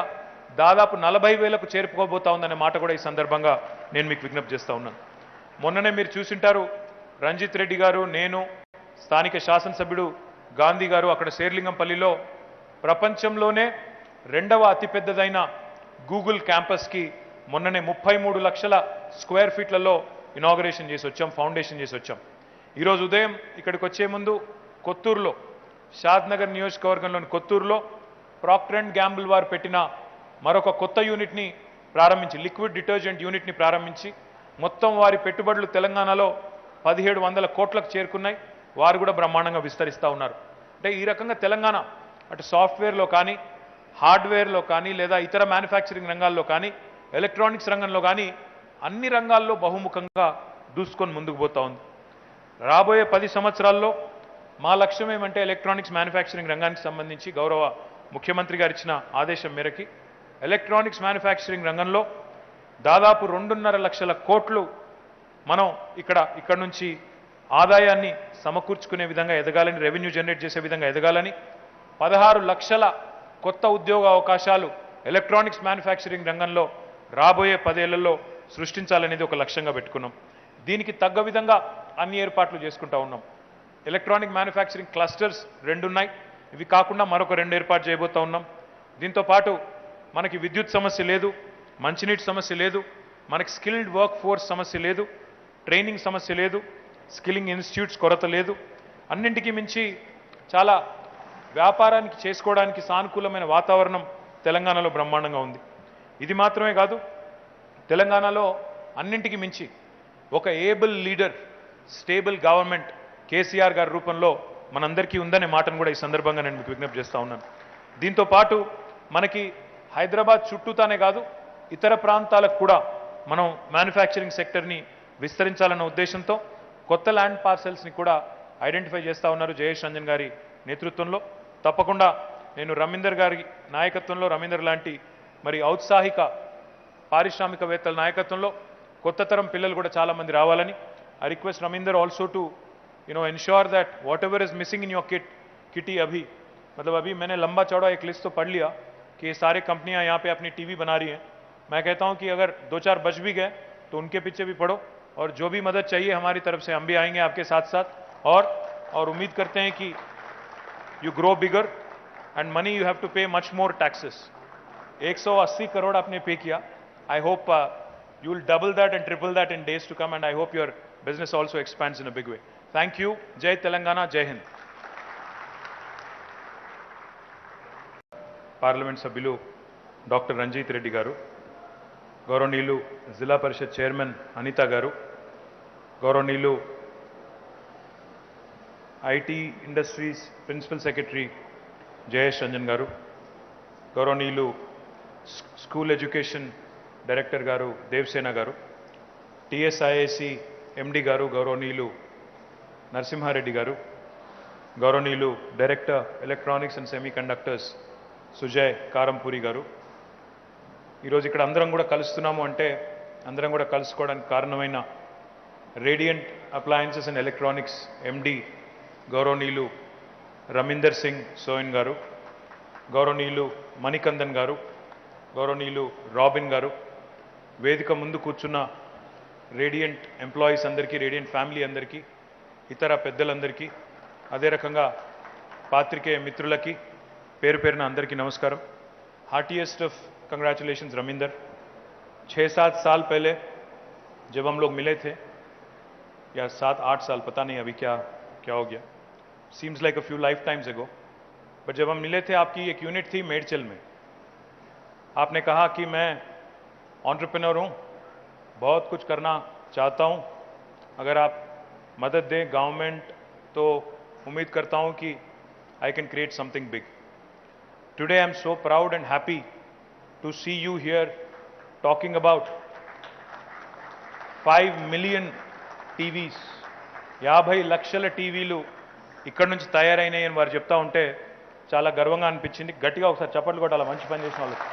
దాదాపు 40,000కు చేరుకోబోతా ఉందనే మాట కూడా ఈ సందర్భంగా నేను మీకు విజ్ఞప్తి చేస్తా ఉన్నాను. మొన్ననే మీరు చూసింటారు, రంజిత్ రెడ్డి గారు, నేను, స్థానిక శాసనసభ్యుడు గాంధీ గారు అక్కడ శేర్లింగంపల్లిలో ప్రపంచంలోనే 2వ అతిపెద్దదైన గూగుల్ క్యాంపస్కి మొన్ననే 33 లక్షల స్క్వేర్ ఫీట్లలో ఇనాగరేషన్ చేసి వచ్చాం, ఫౌండేషన్ చేసి వచ్చాం. ఈరోజు ఉదయం ఇక్కడికి వచ్చే ముందు కొత్తూరులో, షాద్నగర్ నియోజకవర్గంలోని కొత్తూరులో ప్రాక్టర్ అండ్ గ్యాంబుల్ వారు పెట్టిన మరొక కొత్త యూనిట్ని ప్రారంభించి, లిక్విడ్ డిటర్జెంట్ యూనిట్ని ప్రారంభించి మొత్తం వారి పెట్టుబడులు తెలంగాణలో 1,700 కోట్లకు చేరుకున్నాయి. వారు కూడా బ్రహ్మాండంగా విస్తరిస్తూ ఉన్నారు. అంటే ఈ రకంగా తెలంగాణ అటు సాఫ్ట్వేర్లో కానీ, హార్డ్వేర్లో కానీ, లేదా ఇతర మ్యానుఫ్యాక్చరింగ్ రంగాల్లో కానీ, ఎలక్ట్రానిక్స్ రంగంలో కానీ అన్ని రంగాల్లో బహుముఖంగా దూసుకొని ముందుకు పోతా ఉంది. రాబోయే 10 సంవత్సరాల్లో మా లక్ష్యం ఏమంటే ఎలక్ట్రానిక్స్ మ్యానుఫ్యాక్చరింగ్ రంగానికి సంబంధించి గౌరవ ముఖ్యమంత్రి గారు ఇచ్చిన ఆదేశం మేరకి ఎలక్ట్రానిక్స్ మ్యానుఫ్యాక్చరింగ్ రంగంలో దాదాపు 2.5 లక్షల కోట్లు మనం ఇక్కడ నుంచి ఆదాయాన్ని సమకూర్చుకునే విధంగా ఎదగాలని, రెవెన్యూ జనరేట్ చేసే విధంగా ఎదగాలని, 16 లక్షల కొత్త ఉద్యోగ అవకాశాలు ఎలక్ట్రానిక్స్ మ్యానుఫ్యాక్చరింగ్ రంగంలో రాబోయే 10 ఏళ్లలో సృష్టించాలనేది ఒక లక్ష్యంగా పెట్టుకున్నాం. దీనికి తగ్గ విధంగా అన్ని ఏర్పాట్లు చేసుకుంటా ఉన్నాం. ఎలక్ట్రానిక్ మ్యానుఫ్యాక్చరింగ్ క్లస్టర్స్ 2 ఉన్నాయి. ఇవి కాకుండా మరొక 2 ఏర్పాటు చేయబోతా ఉన్నాం. దీంతో పాటు మనకి విద్యుత్ సమస్య లేదు, మంచినీటి సమస్య లేదు, మనకి స్కిల్డ్ వర్క్ ఫోర్స్ సమస్య లేదు, ట్రైనింగ్ సమస్య లేదు, స్కిల్లింగ్ ఇన్స్టిట్యూట్స్ కొరత లేదు. అన్నింటికీ మించి చాలా వ్యాపారానికి చేసుకోవడానికి సానుకూలమైన వాతావరణం తెలంగాణలో బ్రహ్మాండంగా ఉంది. ఇది మాత్రమే కాదు, తెలంగాణలో అన్నింటికి మించి ఒక able leader, stable government KCR గారి రూపంలో మనందరికీ ఉందనే మాటను కూడా ఈ సందర్భంగా నేను మీకు విజ్ఞప్తి చేస్తూ ఉన్నాను. దీంతో పాటు మనకి హైదరాబాద్ చుట్టూతానే కాదు, ఇతర ప్రాంతాలకు కూడా మనం మ్యానుఫ్యాక్చరింగ్ సెక్టర్ని విస్తరించాలన్న ఉద్దేశంతో కొత్త ల్యాండ్ పార్సెల్స్ని కూడా ఐడెంటిఫై చేస్తూ ఉన్నారు జయేష్ రంజన్ గారి నేతృత్వంలో. తప్పకుండా నేను రమీందర్ గారి నాయకత్వంలో, రమీందర్ లాంటి మరి ఔత్సాహిక పారిశ్రామికవేత్తల నాయకత్వంలో కొత్త తరం పిల్లలు కూడా చాలామంది రావాలని. I request Raminder also to ensure that whatever is missing in your kitty अभी, मतलब अभी मैंने लंबा चौड़ा एक लिस्ट तो पढ़ लिया कि ये सारे कंपनियां यहाँ पे अपनी टीवी बना रही हैं. मैं कहता हूँ कि अगर 2-4 बच भी गए तो उनके पीछे भी पढ़ो, और जो भी मदद चाहिए हमारी तरफ से हम भी आएंगे आपके साथ साथ. और उम्मीद करते हैं कि you grow bigger and money you have to pay much more taxes. 180 crore आपने पे किया. I hope you will double that and triple that in days to come, and I hope your business also expands in a big way. Thank you. జై తెలంగాణ, జై Hind. Parliament సభ్యులు doctor Ranjith Reddy garu, గౌరవనీయులు Zilla Parishad chairman Anitha garu, గౌరవనీయులు IT industries principal secretary Jayesh Ranjan garu, గౌరవనీయులు school education director గారు దేవసేన గారు, TSIAC ఎండి గారు గౌరవనీయులు నరసింహారెడ్డి గారు, గౌరవనీయులు director electronics and semiconductors Sujay Karampuri garu. ఈరోజు ఇక్కడ అందరం కూడా కలుస్తున్నాము అంటే, అందరం కూడా కలుసుకోవడానికి కారణమైన రేడియంట్ అప్లయన్సెస్ అండ్ ఎలక్ట్రానిక్స్ ఎండి గౌరవనీయులు రమీందర్ సింగ్ సోయన్ గారు, గౌరవనీయులు మణికందన్ గారు, గౌరవనీయులు రాబిన్ గారు, వేదిక ముందు కూర్చున్న రేడియంట్ ఎంప్లాయీస్ అందరికీ, రేడియంట్ ఫ్యామిలీ అందరికీ, ఇతర పెద్దలందరికీ, అదే రకంగా పాత్రికేయ మిత్రులకి పేరు పేరున అందరికీ నమస్కారం. हार्टीएस्ट ऑफ कंग्रेचुलेशंस रमिंदर. 6-7 साल पहले जब हम लोग मिले थे, या 7-8 साल, पता नहीं अभी क्या हो गया, seems like a few life times एगो, बट जब हम मिले थे आपकी एक यूनिट थी मेडचल में। आपने कहा कि मैं एंटरप्रेन्योर हूं, बहुत कुछ करना चाहता हूं, अगर आप मदद दें गवर्नमेंट तो उम्मीद करता हूं कि I can create something big. Today I am so proud and happy to see you here talking about 5 million TVs. 50 లక్షల టీవీలు ఇక్కడ నుంచి తయారైనాయని వారు చెప్తా ఉంటే చాలా గర్వంగా అనిపించింది। గట్టిగా ఒకసారి చప్పట్లు కొట్టాలి మంచి పని చేసిన వాళ్ళకి।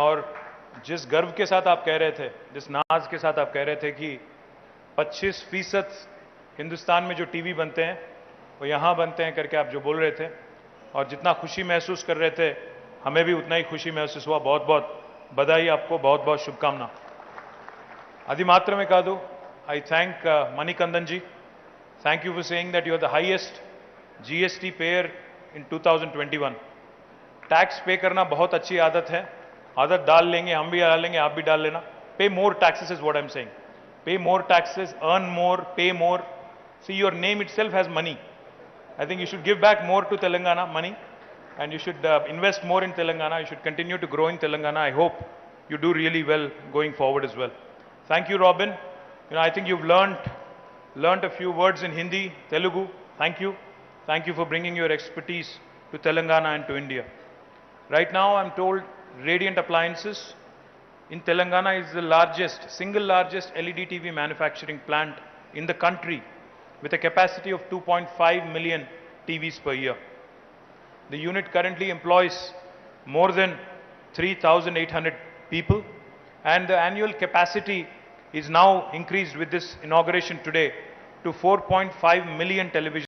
और जिस गर्व के साथ आप कह रहे थे, जिस नाज के साथ आप कह रहे थे कि 25% हिंदुस्तान में जो टीवी बनते हैं वो यहाँ बनते हैं करके आप जो बोल रहे थे, और जितना खुशी महसूस कर रहे थे हमें भी उतना ही खुशी महसूस हुआ। बहुत बहुत बधाई आपको, बहुत बहुत शुभकामना। అది మాత్రమే కాదు, I thank Manikandan ji. Thank you for saying that you are the highest GST payer in 2021. Tax पे करना बहुत अच्छी आदत है, आदत डाल लेंगे, हम भी डाल लेंगे, आप भी डाल लेना। Pay more taxes is what I am saying, pay more taxes, earn more, pay more. See your name itself has money. I think you should give back more to Telangana money, and you should invest more in Telangana. You should continue to grow in Telangana. I hope you do really well going forward as well. Thank you, Robin. I think you've learnt a few words in Hindi, Telugu. Thank you. Thank you for bringing your expertise to Telangana and to India. Right now, I'm told Radiant Appliances in Telangana is the single largest LED TV manufacturing plant in the country, with a capacity of 2.5 million TVs per year. The unit currently employs more than 3,800 people, and the annual capacity is now increased with this inauguration today to 4.5 million television